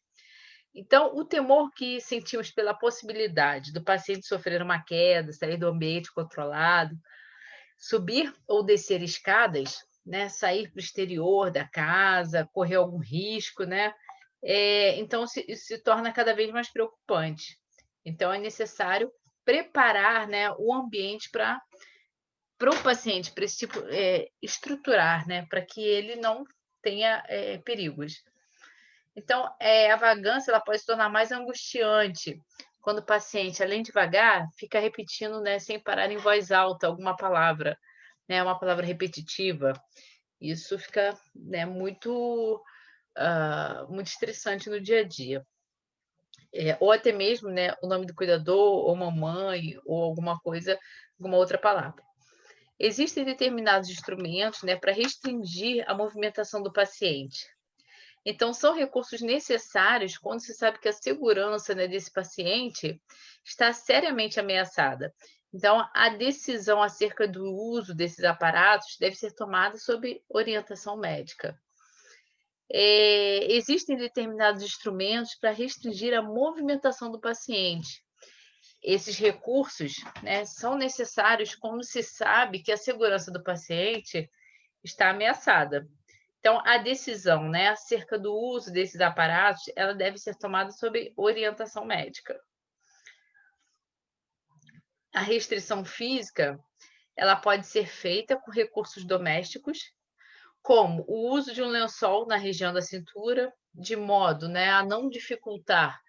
Então, o temor que sentimos pela possibilidade do paciente sofrer uma queda, sair do ambiente controlado, subir ou descer escadas, né, sair para o exterior da casa, correr algum risco, né? Então, se torna cada vez mais preocupante. Então, é necessário preparar, né, o ambiente para o paciente, para esse tipo, estruturar, né, para que ele não tenha perigos. Então, a vagância ela pode se tornar mais angustiante quando o paciente, além de vagar, fica repetindo, né, sem parar em voz alta alguma palavra, né, uma palavra repetitiva. Isso fica, né, muito estressante no dia a dia. Ou até mesmo, né, o nome do cuidador, ou mamãe, ou alguma coisa, alguma outra palavra. Existem determinados instrumentos, né, para restringir a movimentação do paciente. Então, são recursos necessários quando se sabe que a segurança, né, desse paciente está seriamente ameaçada. Então, a decisão acerca do uso desses aparatos deve ser tomada sob orientação médica. Existem determinados instrumentos para restringir a movimentação do paciente. esses recursos, né, são necessários quando se sabe que a segurança do paciente está ameaçada. Então, a decisão, né, acerca do uso desses aparatos, ela deve ser tomada sob orientação médica. A restrição física, ela pode ser feita com recursos domésticos, como o uso de um lençol na região da cintura, de modo, né, a não dificultar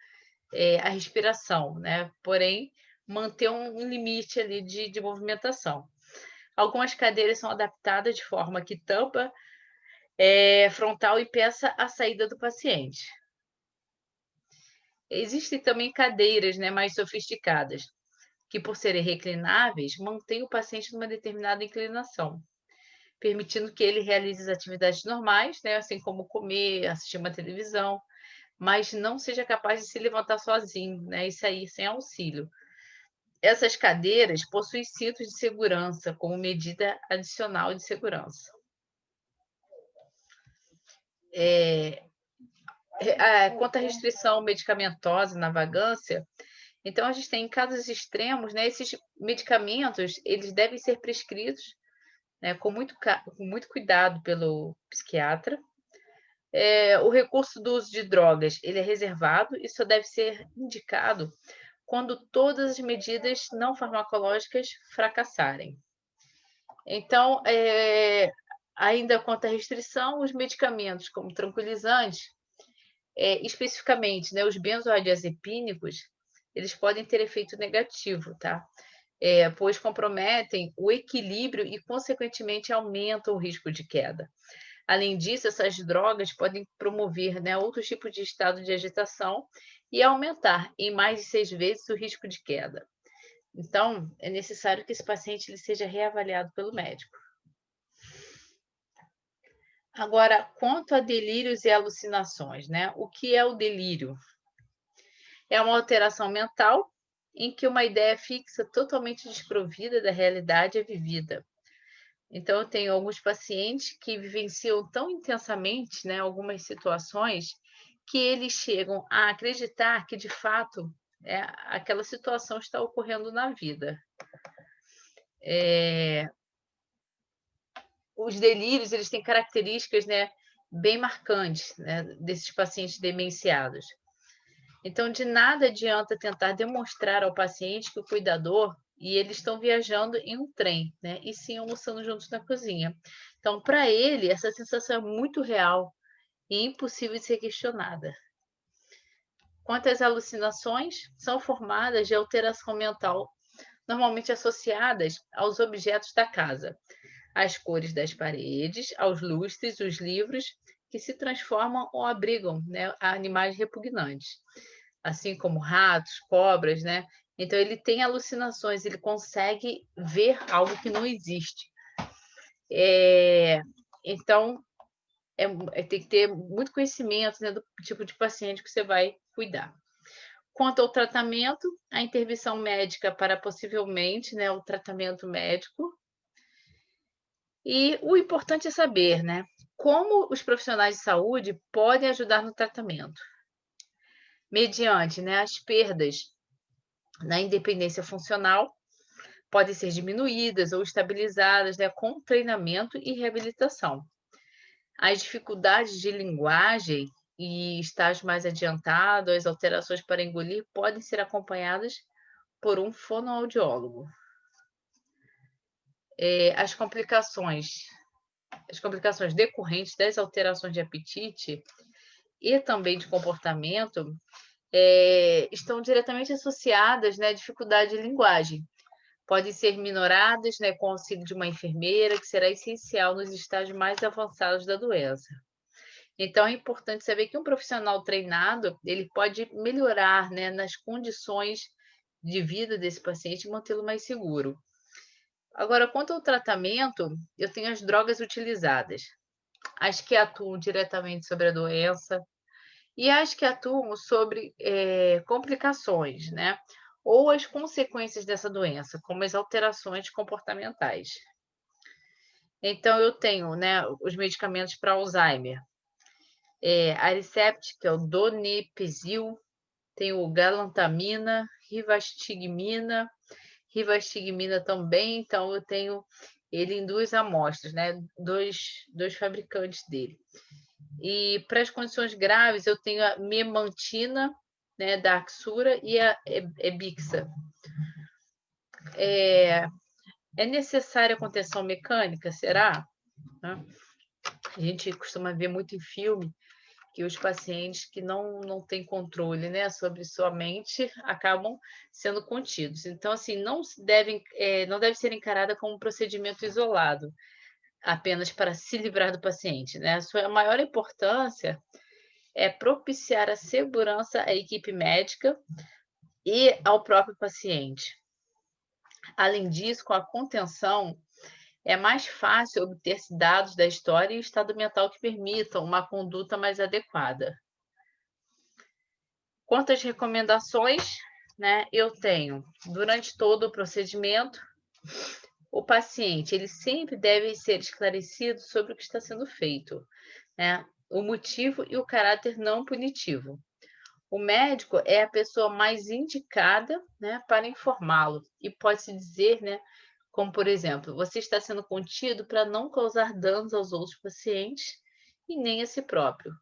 a respiração, né, porém, manter um limite ali de movimentação. Algumas cadeiras são adaptadas de forma que tampa frontal e peça a saída do paciente. Existem também cadeiras, né, mais sofisticadas, que por serem reclináveis, mantêm o paciente numa determinada inclinação, permitindo que ele realize as atividades normais, né, assim como comer, assistir uma televisão, mas não seja capaz de se levantar sozinho, né, e sair sem auxílio. Essas cadeiras possuem cintos de segurança como medida adicional de segurança. Quanto à restrição medicamentosa na vagância, então a gente tem em casos extremos, né, esses medicamentos eles devem ser prescritos, né, com muito cuidado pelo psiquiatra. O recurso do uso de drogas ele é reservado e só deve ser indicado quando todas as medidas não farmacológicas fracassarem. Então, ainda quanto à restrição, os medicamentos como tranquilizantes, especificamente, né, os benzodiazepínicos, eles podem ter efeito negativo, tá? Pois comprometem o equilíbrio e, consequentemente, aumentam o risco de queda. Além disso, essas drogas podem promover, né, outros tipos de estado de agitação e aumentar em mais de 6 vezes o risco de queda. Então, é necessário que esse paciente ele seja reavaliado pelo médico. Agora, quanto a delírios e alucinações, né? O que é o delírio? É uma alteração mental em que uma ideia fixa totalmente desprovida da realidade é vivida. Então, eu tenho alguns pacientes que vivenciam tão intensamente, né, algumas situações, que eles chegam a acreditar que, de fato, aquela situação está ocorrendo na vida. Os delírios, eles têm características, né, bem marcantes, né, desses pacientes demenciados. Então, de nada adianta tentar demonstrar ao paciente que o cuidador e eles estão viajando em um trem, né, e sim almoçando juntos na cozinha. Então, para ele, essa sensação é muito real e impossível de ser questionada. Quanto às alucinações, são formadas de alteração mental, normalmente associadas aos objetos da casa, às cores das paredes, aos lustres, os livros, que se transformam ou abrigam, né, animais repugnantes, assim como ratos, cobras, né? Então, ele tem alucinações, ele consegue ver algo que não existe. Então, tem que ter muito conhecimento, né, do tipo de paciente que você vai cuidar. Quanto ao tratamento, a intervenção médica para possivelmente, né, o tratamento médico. E o importante é saber, né, como os profissionais de saúde podem ajudar no tratamento. Mediante, né, as perdas na independência funcional, podem ser diminuídas ou estabilizadas, né, com treinamento e reabilitação. As dificuldades de linguagem e estágio mais adiantado, as alterações para engolir podem ser acompanhadas por um fonoaudiólogo. As complicações decorrentes das alterações de apetite e também de comportamento estão diretamente associadas, né, à dificuldade de linguagem. Podem ser minoradas, né, com o auxílio de uma enfermeira, que será essencial nos estágios mais avançados da doença. Então, é importante saber que um profissional treinado, ele pode melhorar, né, nas condições de vida desse paciente e mantê-lo mais seguro. Agora, quanto ao tratamento, eu tenho as drogas utilizadas, as que atuam diretamente sobre a doença e as que atuam sobre complicações, né? Ou as consequências dessa doença, como as alterações comportamentais. Então, eu tenho, né, os medicamentos para Alzheimer. Aricept, que é o donepezil, tem o galantamina, rivastigmina também, então eu tenho ele em 2 amostras, né? Dois fabricantes dele. E para as condições graves, eu tenho a memantina, né, da Axura e a Ebixa. É necessária contenção mecânica, será? A gente costuma ver muito em filme que os pacientes que não têm controle, né, sobre sua mente acabam sendo contidos. Então, assim, não deve ser encarada como um procedimento isolado, apenas para se livrar do paciente, né? A sua maior importância é propiciar a segurança à equipe médica e ao próprio paciente. Além disso, com a contenção, é mais fácil obter dados da história e estado mental que permitam uma conduta mais adequada. Quanto às recomendações, né, eu tenho, durante todo o procedimento, o paciente ele sempre deve ser esclarecido sobre o que está sendo feito, né, o motivo e o caráter não punitivo. O médico é a pessoa mais indicada, né, para informá-lo e pode-se dizer, né, como, por exemplo, você está sendo contido para não causar danos aos outros pacientes e nem a si próprio.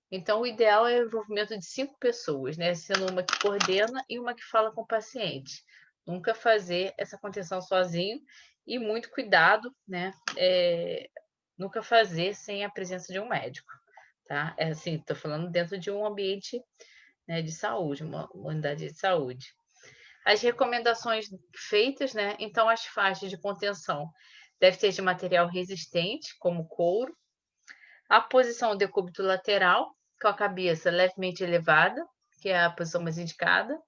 Então, o ideal é o envolvimento de 5 pessoas, né, sendo uma que coordena e uma que fala com o paciente. Nunca fazer essa contenção sozinho e muito cuidado, né, nunca fazer sem a presença de um médico, tá? Assim, estou falando dentro de um ambiente, né, de saúde, uma unidade de saúde. As recomendações feitas, né? Então, as faixas de contenção devem ser de material resistente, como couro. A posição do decúbito lateral, com a cabeça levemente elevada, que é a posição mais indicada.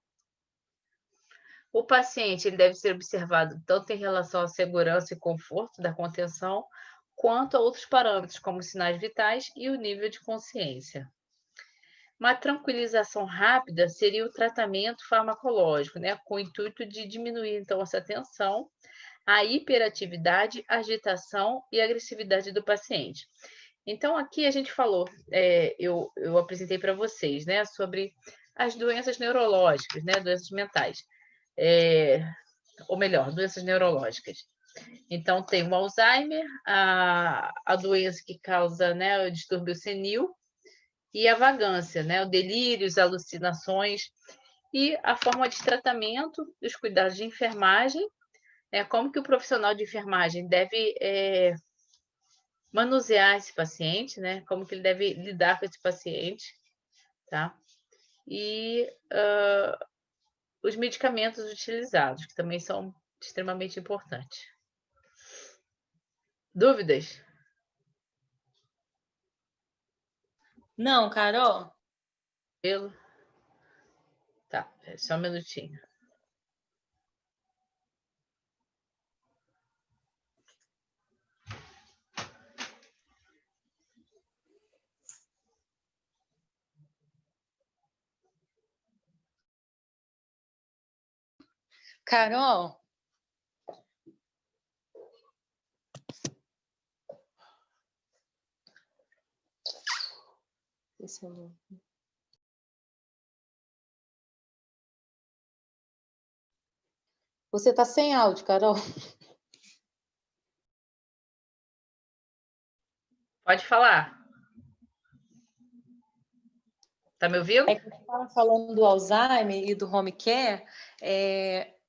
O paciente ele deve ser observado tanto em relação à segurança e conforto da contenção, quanto a outros parâmetros, como sinais vitais e o nível de consciência. Uma tranquilização rápida seria o tratamento farmacológico, né, com o intuito de diminuir, então, essa tensão, a hiperatividade, agitação e agressividade do paciente. Então, aqui a gente falou, eu apresentei para vocês, né, sobre as doenças neurológicas, né, doenças mentais, ou melhor, doenças neurológicas. Então, tem o Alzheimer, a doença que causa, né, o distúrbio senil, e a vagância, né? O delírio, as alucinações e a forma de tratamento, os cuidados de enfermagem, como que o profissional de enfermagem deve manusear esse paciente, né? Como que ele deve lidar com esse paciente, tá? E os medicamentos utilizados, que também são extremamente importantes. Dúvidas? Não, Carol? Tá, só um minutinho. Carol? Esse é o nome. Você está sem áudio, Carol. Pode falar. Tá me ouvindo? É que você estava falando do Alzheimer e do home care.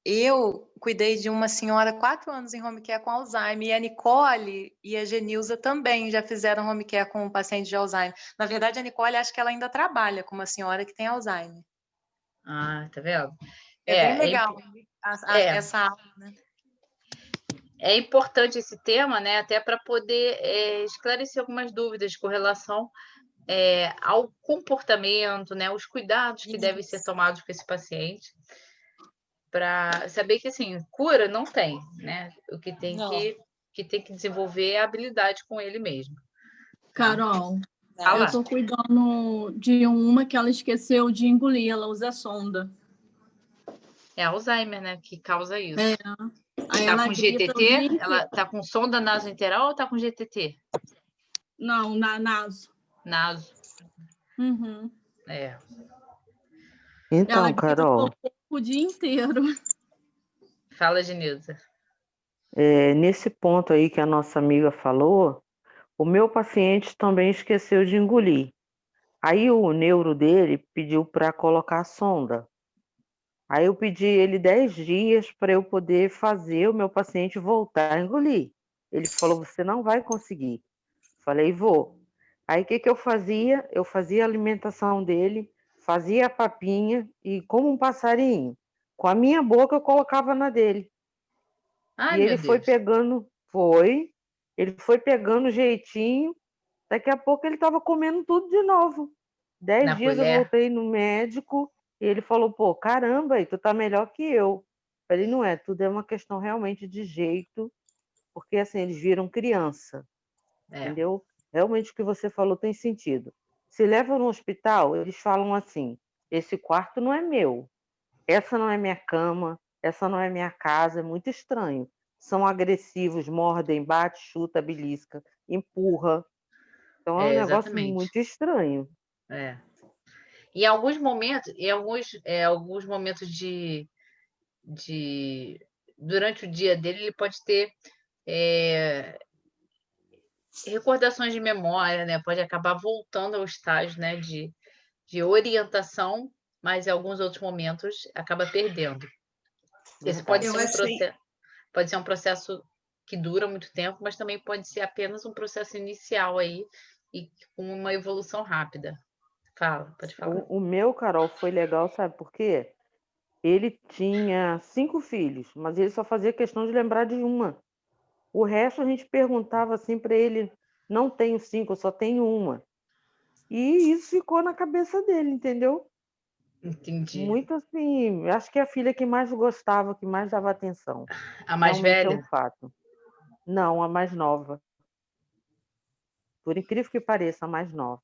Eu cuidei de uma senhora 4 anos em home care com Alzheimer, e a Nicole e a Genilza também já fizeram home care com um paciente de Alzheimer. Na verdade, a Nicole, acho que ela ainda trabalha com uma senhora que tem Alzheimer. Ah, tá vendo? É bem legal essa aula, né? É importante esse tema, né? Até para poder esclarecer algumas dúvidas com relação ao comportamento, né? Os cuidados que devem ser tomados com esse paciente, para saber que, assim, cura não tem, né? O que tem que desenvolver é a habilidade com ele mesmo. Carol, eu estou cuidando de uma que ela esqueceu de engolir, ela usa sonda. É Alzheimer, né? Que causa isso. Aí tá com GTT? Ela tá com sonda nasointeral ou tá com GTT? Não, na naso. Naso. Uhum. Então, ela Carol. o dia inteiro. Fala, Genilza. Nesse ponto aí que a nossa amiga falou, o meu paciente também esqueceu de engolir. Aí o neuro dele pediu para colocar a sonda. Aí eu pedi ele 10 dias para eu poder fazer o meu paciente voltar a engolir. Ele falou, você não vai conseguir. Falei, vou. Aí o que eu fazia? Eu fazia a alimentação dele, fazia a papinha e como um passarinho, com a minha boca eu colocava na dele. Ai, E meu ele foi Deus. pegando, ele foi pegando jeitinho, daqui a pouco ele estava comendo tudo de novo. 10 Na dias eu colher. voltei no médico e ele falou, pô, caramba, aí tu tá melhor que eu. Falei, não é, tudo é uma questão realmente de jeito, porque assim, eles viram criança, entendeu? Realmente o que você falou tem sentido. Se leva no hospital, eles falam assim, esse quarto não é meu, essa não é minha cama, essa não é minha casa, é muito estranho. São agressivos, mordem, bate, chuta, belisca, empurra. Então é um negócio Exatamente. muito estranho. Em alguns momentos, alguns momentos durante o dia dele, ele pode ter recordações de memória, né? Pode acabar voltando ao estágio, né, de orientação, mas em alguns outros momentos acaba perdendo. Esse pode ser pode ser um processo que dura muito tempo, mas também pode ser apenas um processo inicial aí e com uma evolução rápida. Pode falar. O meu, Carol, foi legal, sabe por quê? Ele tinha 5 filhos, mas ele só fazia questão de lembrar de uma. O resto a gente perguntava assim para ele, não tenho 5, eu só tenho uma. E isso ficou na cabeça dele, entendeu? Entendi. Muito assim, acho que é a filha que mais gostava, que mais dava atenção. A mais Realmente velha? é um fato. Não, a mais nova. Por incrível que pareça, a mais nova.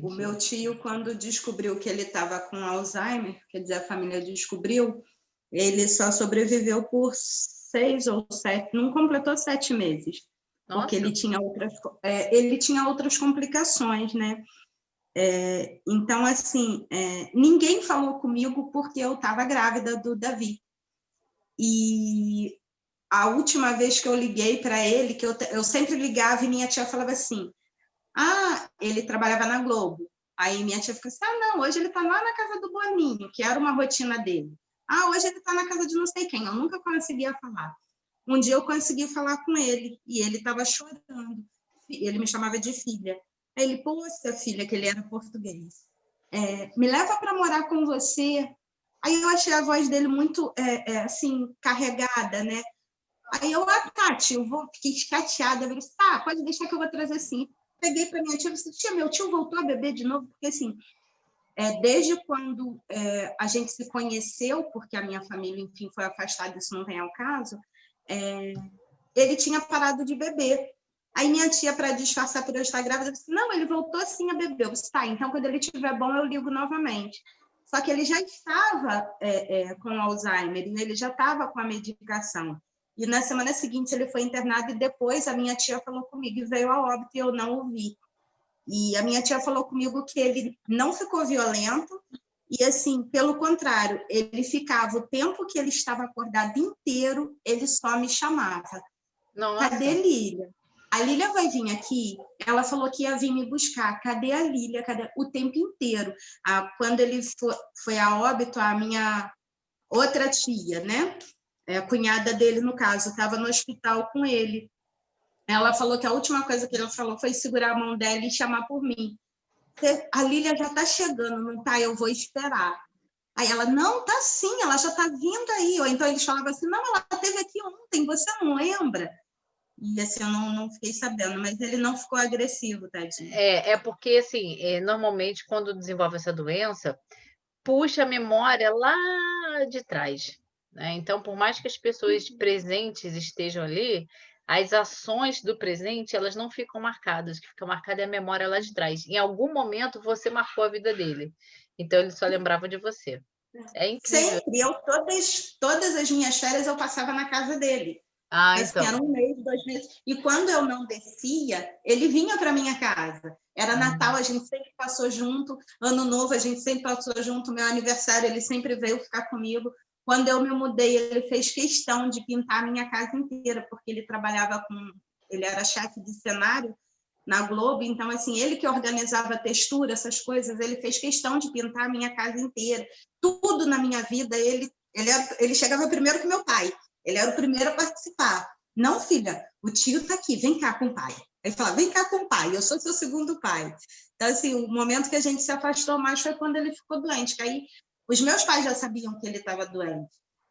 O meu tio, quando descobriu que ele estava com Alzheimer, quer dizer, a família descobriu, ele só sobreviveu por 6 ou 7, não completou 7 meses, porque ele tinha outras complicações, né? Então, assim, ninguém falou comigo porque eu estava grávida do Davi. E a última vez que eu liguei para ele, que eu sempre ligava e minha tia falava assim, ele trabalhava na Globo. Aí minha tia ficou assim, não, hoje ele está lá na casa do Boninho, que era uma rotina dele. Hoje ele está na casa de não sei quem. Eu nunca conseguia falar. Um dia eu consegui falar com ele, e ele estava chorando. Ele me chamava de filha. Aí ele, poxa, filha, que ele era português. Me leva para morar com você. Aí eu achei a voz dele muito, assim, carregada, né? Aí eu, Tati, fiquei chateada. Eu falei, pode deixar que eu vou trazer sim. Peguei para minha tia e disse, tia, meu tio voltou a beber de novo, porque assim, desde quando a gente se conheceu, porque a minha família, enfim, foi afastada, isso não vem ao caso, ele tinha parado de beber. Aí minha tia, para disfarçar por eu estar grávida, disse, não, ele voltou sim a beber. Eu disse, então quando ele estiver bom, eu ligo novamente. Só que ele já estava com Alzheimer, e ele já estava com a medicação. E na semana seguinte ele foi internado e depois a minha tia falou comigo e veio a óbito e eu não ouvi. E a minha tia falou comigo que ele não ficou violento e, assim, pelo contrário, ele ficava o tempo que ele estava acordado inteiro, ele só me chamava. Nossa. Cadê Lília? A Lília vai vir aqui? Ela falou que ia vir me buscar. Cadê a Lília? O tempo inteiro. Quando ele foi a óbito, a minha outra tia, né? A cunhada dele, no caso, estava no hospital com ele. Ela falou que a última coisa que ele falou foi segurar a mão dela e chamar por mim. A Lília já está chegando, não está? Eu vou esperar. Aí ela, não, tá sim, ela já está vindo aí. Ou então eles falavam assim, não, ela esteve aqui ontem, você não lembra? E assim, eu não fiquei sabendo, mas ele não ficou agressivo, tadinho. Porque, assim, normalmente, quando desenvolve essa doença, puxa a memória lá de trás, né? Então, por mais que as pessoas presentes estejam ali, as ações do presente, elas não ficam marcadas. O que fica marcado é a memória lá de trás. Em algum momento, você marcou a vida dele. Então, ele só lembrava de você. É incrível. Sempre. Todas as minhas férias eu passava na casa dele. Assim, então. era 1 mês, 2 meses. E quando eu não descia, ele vinha para minha casa. Era Natal, a gente sempre passou junto. Ano Novo, a gente sempre passou junto. Meu aniversário, ele sempre veio ficar comigo. Quando eu me mudei, ele fez questão de pintar a minha casa inteira, porque ele trabalhava ele era chefe de cenário na Globo, então, assim, ele que organizava a textura, essas coisas, ele fez questão de pintar a minha casa inteira. Tudo na minha vida, ele chegava primeiro que meu pai. Ele era o primeiro a participar. Não, filha, o tio está aqui, vem cá com o pai. Ele falava, vem cá com o pai, eu sou seu segundo pai. Então, assim, o momento que a gente se afastou mais foi quando ele ficou doente, que aí os meus pais já sabiam que ele estava doente.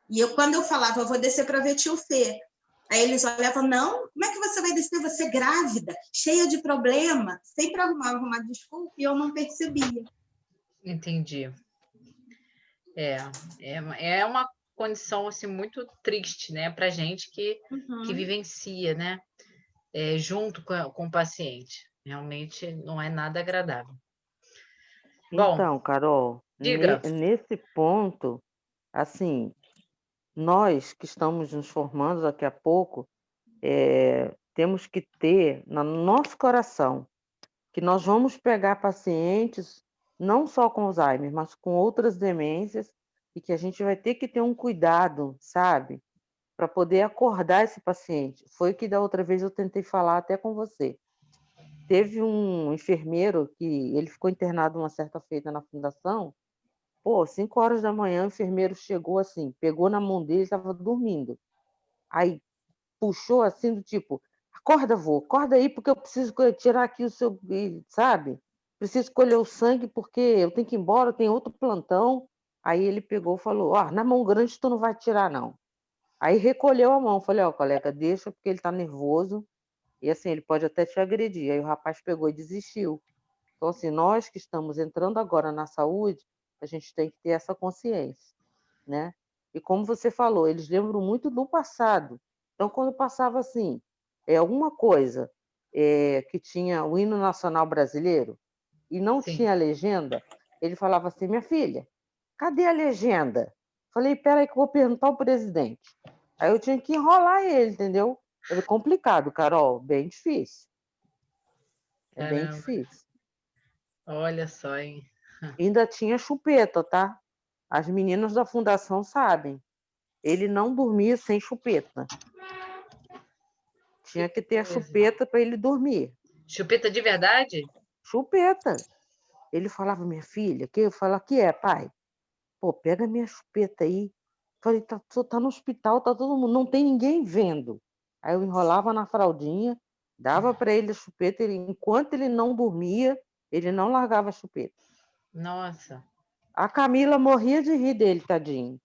E quando eu falava, eu vou descer para ver tio Fê, aí eles olhavam, não, como é que você vai descer? Você é grávida, cheia de problema. Sempre arrumava uma desculpa e eu não percebia. Entendi. É uma condição assim, muito triste, né, para a gente que vivencia, né, junto com o paciente. Realmente não é nada agradável. Bom, Então, Carol, diga. nesse ponto, assim, nós que estamos nos formando daqui a pouco, temos que ter no nosso coração que nós vamos pegar pacientes não só com Alzheimer, mas com outras demências, e que a gente vai ter que ter um cuidado, sabe? Para poder acordar esse paciente. Foi o que da outra vez eu tentei falar até com você. Teve um enfermeiro que ele ficou internado uma certa feita na fundação. 5 horas da manhã, o enfermeiro chegou assim, pegou na mão dele, estava dormindo. Aí puxou assim, do tipo, acorda, vô, acorda aí, porque eu preciso tirar aqui o seu, sabe? Preciso colher o sangue, porque eu tenho que ir embora, tem outro plantão. Aí ele pegou e falou, na mão grande tu não vai tirar, não. Aí recolheu a mão, falei, colega, deixa, porque ele está nervoso, e assim, ele pode até te agredir. Aí o rapaz pegou e desistiu. Então, assim, nós que estamos entrando agora na saúde, a gente tem que ter essa consciência, né? E como você falou, eles lembram muito do passado. Então, quando passava assim, alguma coisa que tinha o hino nacional brasileiro e não tinha legenda, ele falava assim, minha filha, cadê a legenda? Falei, peraí que eu vou perguntar ao presidente. Aí eu tinha que enrolar ele, entendeu? É complicado, Carol, bem difícil. É bem difícil. Olha só, hein? Ainda tinha chupeta, tá? As meninas da fundação sabem. Ele não dormia sem chupeta. Tinha que ter a chupeta para ele dormir. Chupeta de verdade? Chupeta. Ele falava, minha filha, que eu falo, que é, pai? Pô, pega minha chupeta aí. Falei, tá no hospital, tá todo mundo, não tem ninguém vendo. Aí eu enrolava na fraldinha, dava para ele a chupeta, enquanto ele não dormia, ele não largava a chupeta. Nossa. A Camila morria de rir dele, tadinho.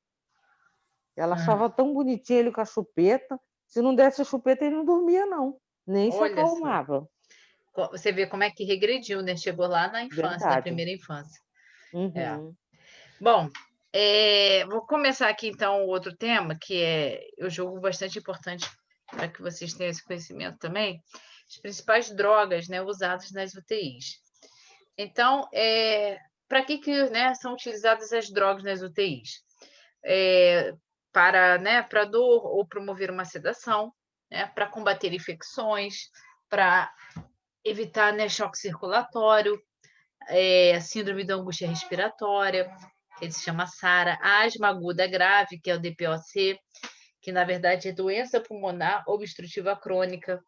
Ela achava tão bonitinho ele com a chupeta. Se não desse a chupeta, ele não dormia, não. Nem se acalmava. Você vê como é que regrediu, né? Chegou lá na infância, na primeira infância. Bom, vou começar aqui, então, outro tema, que eu julgo bastante importante para que vocês tenham esse conhecimento também. As principais drogas, né, usadas nas UTIs. Então, para que né, são utilizadas as drogas nas UTIs? Para dor ou promover uma sedação, né, para combater infecções, para evitar, né, choque circulatório, síndrome da angústia respiratória, que se chama SARA, a asma aguda grave, que é o DPOC, que na verdade é doença pulmonar obstrutiva crônica,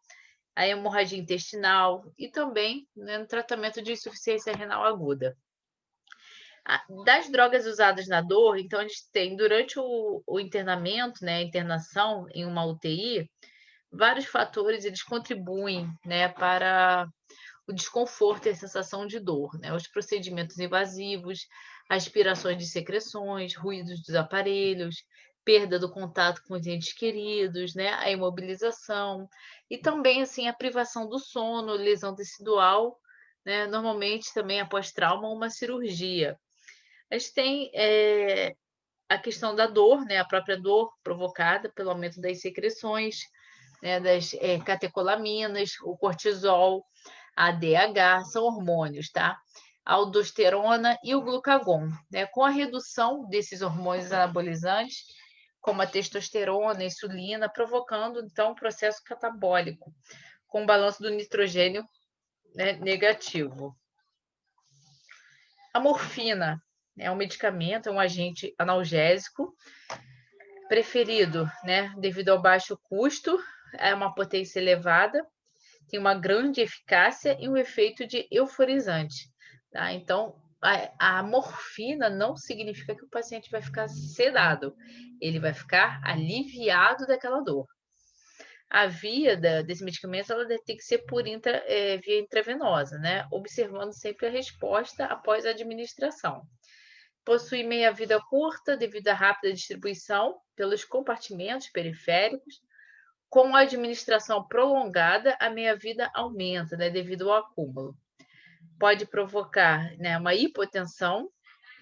a hemorragia intestinal e também, né, no tratamento de insuficiência renal aguda. Das drogas usadas na dor, então a gente tem, durante o internamento, né, a internação em uma UTI, vários fatores eles contribuem, né, para o desconforto e a sensação de dor, né? Os procedimentos invasivos, aspirações de secreções, ruídos dos aparelhos, perda do contato com os entes queridos, né? A imobilização e também assim a privação do sono, lesão tecidual, né? Normalmente também após trauma ou uma cirurgia. A gente tem a questão da dor, né? A própria dor provocada pelo aumento das secreções, né? Das catecolaminas, o cortisol, a ADH, são hormônios, tá? A aldosterona e o glucagon, né? Com a redução desses hormônios anabolizantes, como a testosterona, a insulina, provocando, então, um processo catabólico, com o balanço do nitrogênio, né, negativo. A morfina é um medicamento, é um agente analgésico preferido, né, devido ao baixo custo, é uma potência elevada, tem uma grande eficácia e um efeito de euforizante. Tá? Então, a morfina não significa que o paciente vai ficar sedado, ele vai ficar aliviado daquela dor. A via desse medicamento ela tem que ser por via intravenosa, né? Observando sempre a resposta após a administração. Possui meia-vida curta devido à rápida distribuição pelos compartimentos periféricos. Com a administração prolongada, a meia-vida aumenta, né, devido ao acúmulo. Pode provocar, né, uma hipotensão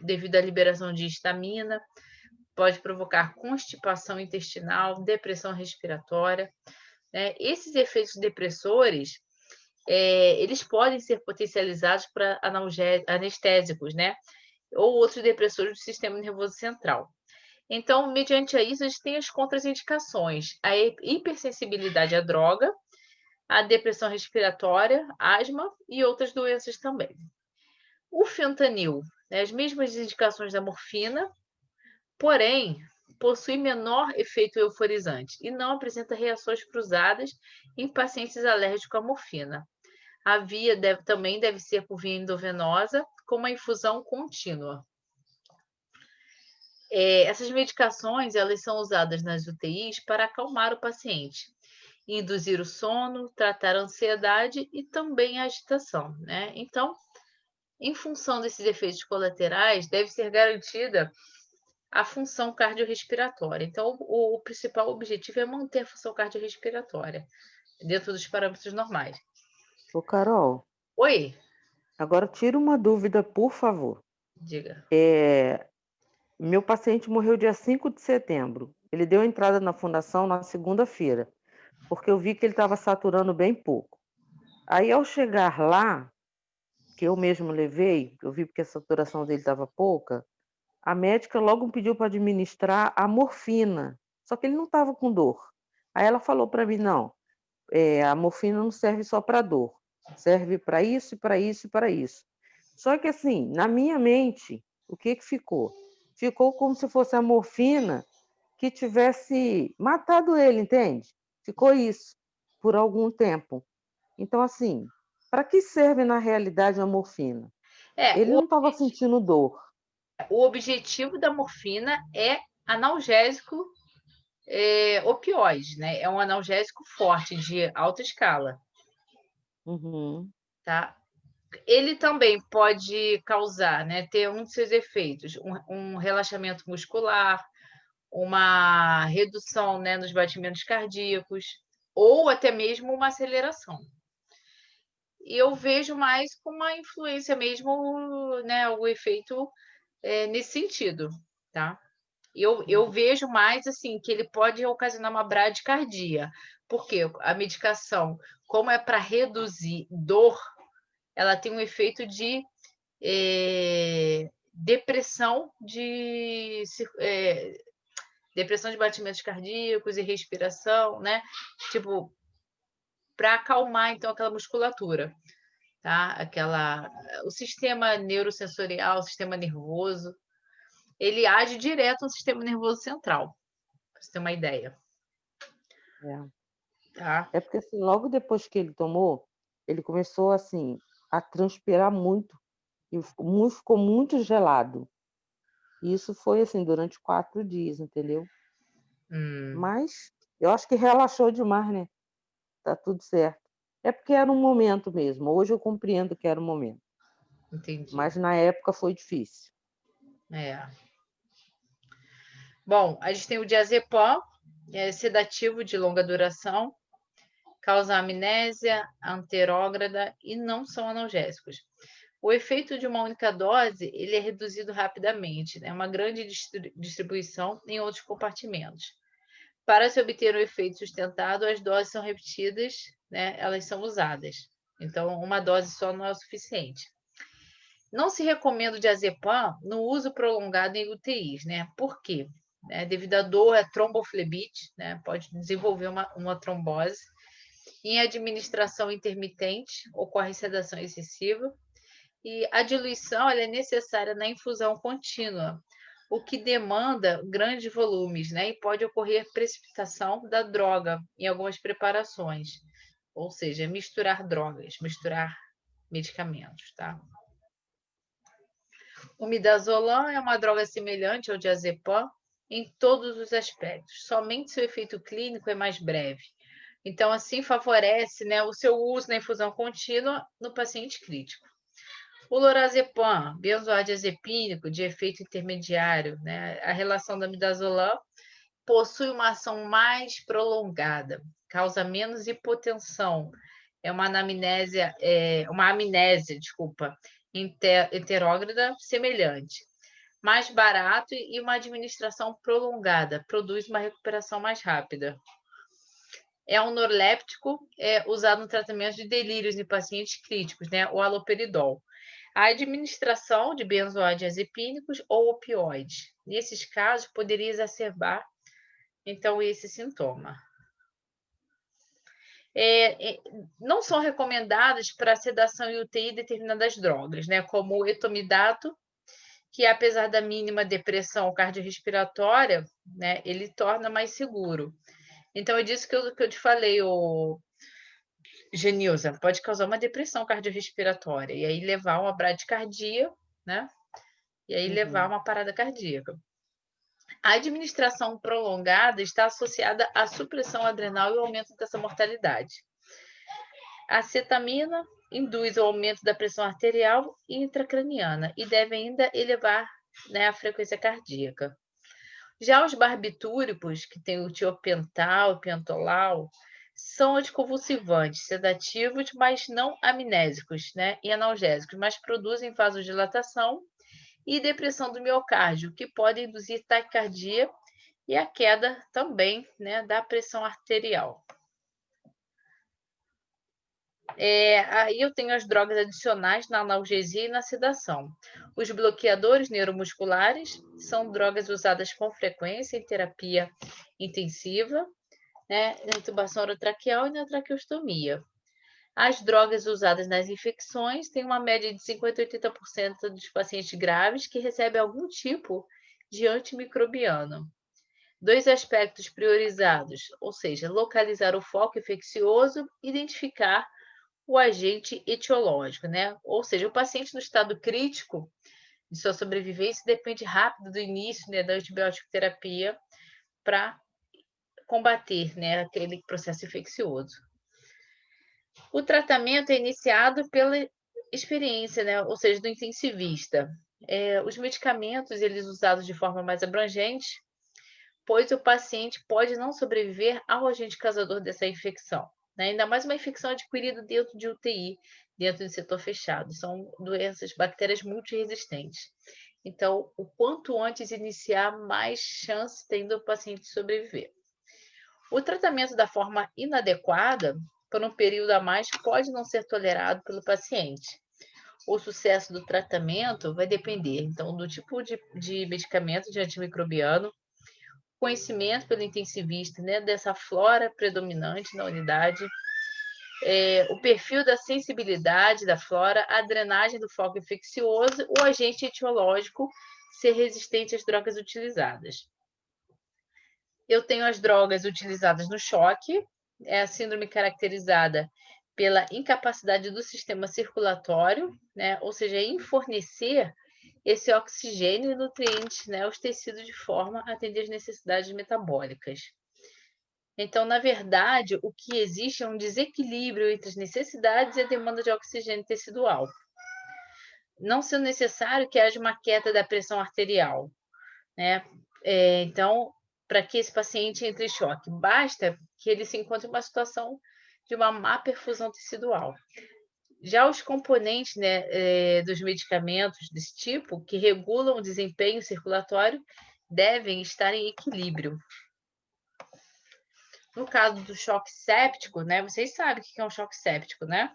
devido à liberação de histamina, pode provocar constipação intestinal, depressão respiratória. Né? Esses efeitos depressores, eles podem ser potencializados para anestésicos, né? Ou outros depressores do sistema nervoso central. Então, mediante isso, a gente tem as contraindicações: a hipersensibilidade à droga, a depressão respiratória, asma e outras doenças também. O fentanil, né, as mesmas indicações da morfina, porém, possui menor efeito euforizante e não apresenta reações cruzadas em pacientes alérgicos à morfina. A via também deve ser por via endovenosa, com uma infusão contínua. Essas medicações elas são usadas nas UTIs para acalmar o paciente, induzir o sono, tratar a ansiedade e também a agitação, né? Então, em função desses efeitos colaterais, deve ser garantida a função cardiorrespiratória. Então, o principal objetivo é manter a função cardiorrespiratória dentro dos parâmetros normais. Ô, Carol. Oi. Agora, tira uma dúvida, por favor. Diga. Meu paciente morreu dia 5 de setembro. Ele deu entrada na fundação na segunda-feira, porque eu vi que ele estava saturando bem pouco. Aí, ao chegar lá, que eu mesmo levei, eu vi porque a saturação dele estava pouca, a médica logo pediu para administrar a morfina, só que ele não estava com dor. Aí ela falou para mim, não, a morfina não serve só para dor, serve para isso, para isso e para isso. Só que assim, na minha mente, o que ficou? Ficou como se fosse a morfina que tivesse matado ele, entende? Ficou isso por algum tempo. Então, assim, para que serve na realidade a morfina? Ele não estava sentindo dor. O objetivo da morfina é analgésico opioide, né? É um analgésico forte, de alta escala. Uhum. Tá? Ele também pode causar, né, ter um de seus efeitos, um relaxamento muscular, uma redução, né, nos batimentos cardíacos, ou até mesmo uma aceleração. E eu vejo mais com uma influência mesmo, né, o efeito nesse sentido, tá? Eu vejo mais assim que ele pode ocasionar uma bradicardia, porque a medicação, como é para reduzir dor, ela tem um efeito de depressão de batimentos cardíacos e respiração, né? Tipo, para acalmar então aquela musculatura, tá? O sistema neurosensorial, o sistema nervoso, ele age direto no sistema nervoso central, para você ter uma ideia. Tá? É porque assim, logo depois que ele tomou, ele começou assim a transpirar muito e ficou muito gelado. E isso foi assim durante 4 dias, entendeu? Mas eu acho que relaxou demais, né? Tá tudo certo. É porque era um momento mesmo. Hoje eu compreendo que era um momento. Entendi. Mas na época foi difícil. Bom, a gente tem o diazepam, sedativo de longa duração, causa amnésia, anterógrada e não são analgésicos. O efeito de uma única dose ele é reduzido rapidamente, né? Uma grande distribuição em outros compartimentos. Para se obter um efeito sustentado, as doses são repetidas, né? Elas são usadas. Então, uma dose só não é o suficiente. Não se recomenda o diazepam no uso prolongado em UTIs, né? Por quê? né? Devido à dor, é tromboflebite, né? Pode desenvolver uma trombose. Em administração intermitente, ocorre sedação excessiva. E a diluição ela é necessária na infusão contínua, o que demanda grandes volumes, né? E pode ocorrer precipitação da droga em algumas preparações, ou seja, misturar drogas, misturar medicamentos, tá? O midazolam é uma droga semelhante ao diazepam em todos os aspectos, somente seu efeito clínico é mais breve. Então, assim, favorece, né, o seu uso na infusão contínua no paciente crítico. O lorazepam, benzoadiazepínico de efeito intermediário, né, a relação da midazolam possui uma ação mais prolongada, causa menos hipotensão, é uma amnésia, heterógrada semelhante, mais barato e uma administração prolongada, produz uma recuperação mais rápida. É um norléptico usado no tratamento de delírios em pacientes críticos, né? O haloperidol. A administração de benzoadiazepínicos ou opioides. Nesses casos, poderia exacerbar, então, esse sintoma. Não são recomendadas para sedação e UTI determinadas drogas, né? Como o etomidato, que apesar da mínima depressão cardiorrespiratória, né, ele torna mais seguro. Então, é disso que eu te falei, Genilza, pode causar uma depressão cardiorrespiratória e aí levar uma bradicardia, né? E aí levar uma parada cardíaca. A administração prolongada está associada à supressão adrenal e ao aumento dessa mortalidade. A acetamina induz o aumento da pressão arterial e intracraniana e deve ainda elevar, né, a frequência cardíaca. Já os barbitúricos, que tem o tiopental, pentolal, são anticonvulsivantes, sedativos, mas não amnésicos, né, e analgésicos, mas produzem vasodilatação e depressão do miocárdio, que podem induzir taquicardia e a queda também, né, da pressão arterial. Aí eu tenho as drogas adicionais na analgesia e na sedação. Os bloqueadores neuromusculares são drogas usadas com frequência em terapia intensiva, né, na intubação orotraqueal e na traqueostomia. As drogas usadas nas infecções têm uma média de 50% a 80% dos pacientes graves que recebem algum tipo de antimicrobiano. 2 aspectos priorizados, ou seja, localizar o foco infeccioso, identificar o agente etiológico, né? Ou seja, o paciente no estado crítico de sua sobrevivência depende rápido do início, né, da antibiótico terapia para combater, né, aquele processo infeccioso. O tratamento é iniciado pela experiência, né, ou seja, do intensivista. Os medicamentos, eles usados de forma mais abrangente, pois o paciente pode não sobreviver ao agente causador dessa infecção, né? Ainda mais uma infecção adquirida dentro de UTI, dentro de setor fechado. São doenças, bactérias multiresistentes. Então, o quanto antes iniciar, mais chance tem do paciente sobreviver. O tratamento da forma inadequada, por um período a mais, pode não ser tolerado pelo paciente. O sucesso do tratamento vai depender, então, do tipo de medicamento de antimicrobiano, conhecimento pelo intensivista, né, dessa flora predominante na unidade, o perfil da sensibilidade da flora, a drenagem do foco infeccioso, o agente etiológico ser resistente às drogas utilizadas. Eu tenho as drogas utilizadas no choque, é a síndrome caracterizada pela incapacidade do sistema circulatório, né, ou seja, em fornecer esse oxigênio e nutrientes, né, aos tecidos de forma a atender as necessidades metabólicas. Então, na verdade, o que existe é um desequilíbrio entre as necessidades e a demanda de oxigênio tecidual. Não sendo necessário que haja uma queda da pressão arterial, né? Então, para que esse paciente entre em choque, basta que ele se encontre em uma situação de uma má perfusão tecidual. Já os componentes, né, dos medicamentos desse tipo, que regulam o desempenho circulatório, devem estar em equilíbrio. No caso do choque séptico, né, vocês sabem o que é um choque séptico, né?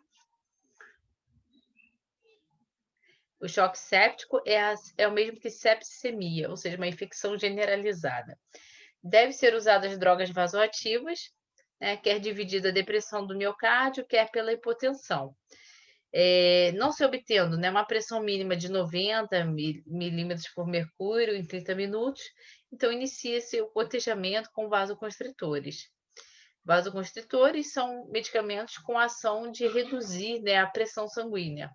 O choque séptico é o mesmo que septicemia, ou seja, uma infecção generalizada. Deve ser usadas drogas vasoativas, né, quer dividida a depressão do miocárdio, quer pela hipotensão. Não se obtendo, né, uma pressão mínima de 90 milímetros por mercúrio em 30 minutos, então inicia-se o cotejamento com vasoconstritores. Vasoconstritores são medicamentos com ação de reduzir, né, a pressão sanguínea,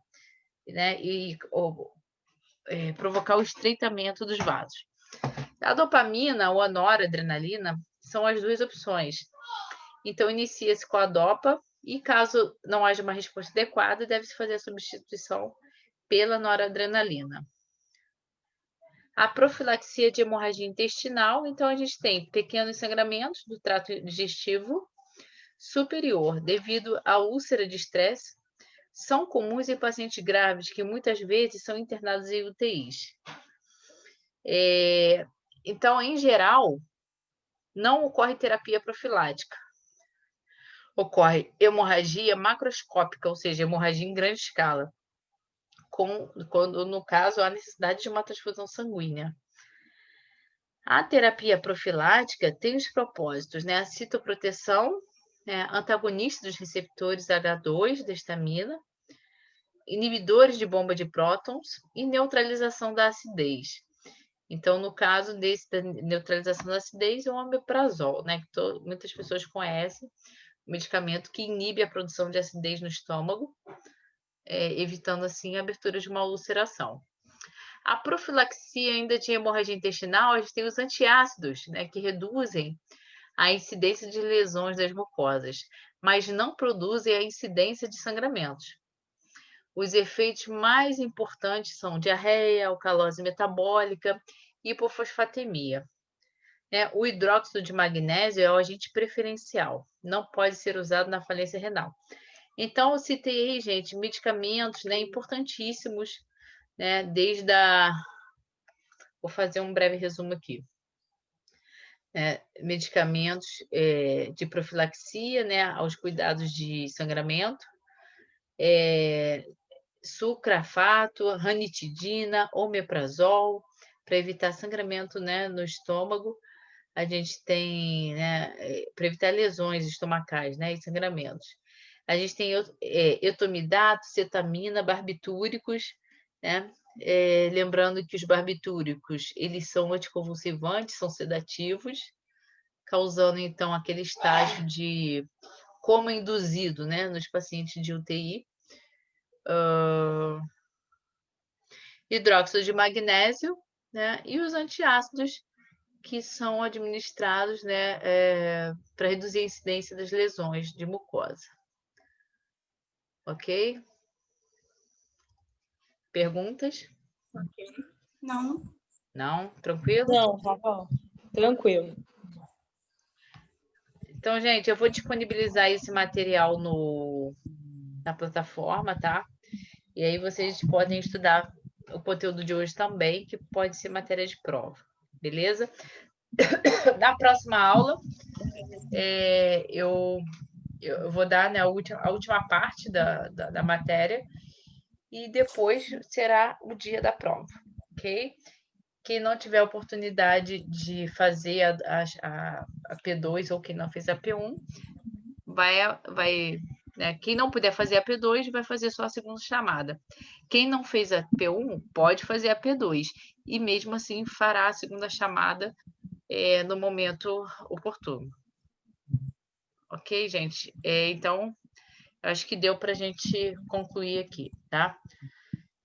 né, e provocar o estreitamento dos vasos. A dopamina ou a noradrenalina são as duas opções. Então, inicia-se com a dopa e, caso não haja uma resposta adequada, deve-se fazer a substituição pela noradrenalina. A profilaxia de hemorragia intestinal, então, a gente tem pequenos sangramentos do trato digestivo superior devido à úlcera de estresse, são comuns em pacientes graves que muitas vezes são internados em UTIs. Então, em geral, não ocorre terapia profilática. Ocorre hemorragia macroscópica, ou seja, hemorragia em grande escala, quando, no caso, há necessidade de uma transfusão sanguínea. A terapia profilática tem os propósitos, né? A citoproteção, né? Antagonista dos receptores H2 da histamina, inibidores de bomba de prótons e neutralização da acidez. Então, no caso da neutralização da acidez, é o omeprazol, né? Que muitas pessoas conhecem, um medicamento que inibe a produção de acidez no estômago, evitando, assim, a abertura de uma ulceração. A profilaxia ainda de hemorragia intestinal, a gente tem os antiácidos, né? Que reduzem a incidência de lesões das mucosas, mas não produzem a incidência de sangramentos. Os efeitos mais importantes são diarreia, alcalose metabólica e hipofosfatemia. O hidróxido de magnésio é o agente preferencial, não pode ser usado na falência renal. Então, eu citei aí, gente, medicamentos, né, importantíssimos, né, Vou fazer um breve resumo aqui. Medicamentos de profilaxia, né, aos cuidados de sangramento, sucrafato, ranitidina, omeprazol, para evitar sangramento, né, no estômago. A gente tem, né, para evitar lesões estomacais, né, e sangramentos. A gente tem etomidato, cetamina, barbitúricos, né? Lembrando que os barbitúricos, eles são anticonvulsivantes, são sedativos, causando, então, aquele estágio de coma induzido, né, nos pacientes de UTI. Hidróxido de magnésio, né, e os antiácidos, que são administrados, né, para reduzir a incidência das lesões de mucosa. Ok? Perguntas? Não. Não? Tranquilo? Não, tá bom. Tranquilo. Então, gente, eu vou disponibilizar esse material na plataforma, tá? E aí vocês podem estudar o conteúdo de hoje também, que pode ser matéria de prova, beleza? Na próxima aula, eu vou dar, né, a última parte da matéria e depois será o dia da prova, ok? Quem não tiver oportunidade de fazer a P2 ou quem não fez a P1, né? Quem não puder fazer a P2 vai fazer só a segunda chamada. Quem não fez a P1 pode fazer a P2 e mesmo assim fará a segunda chamada no momento oportuno. Ok, gente? Então, acho que deu para a gente concluir aqui, tá?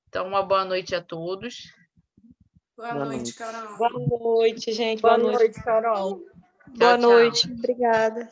Então, uma boa noite a todos. Boa noite, Carol. Boa noite, gente. Boa noite, Carol. Boa noite. Obrigada.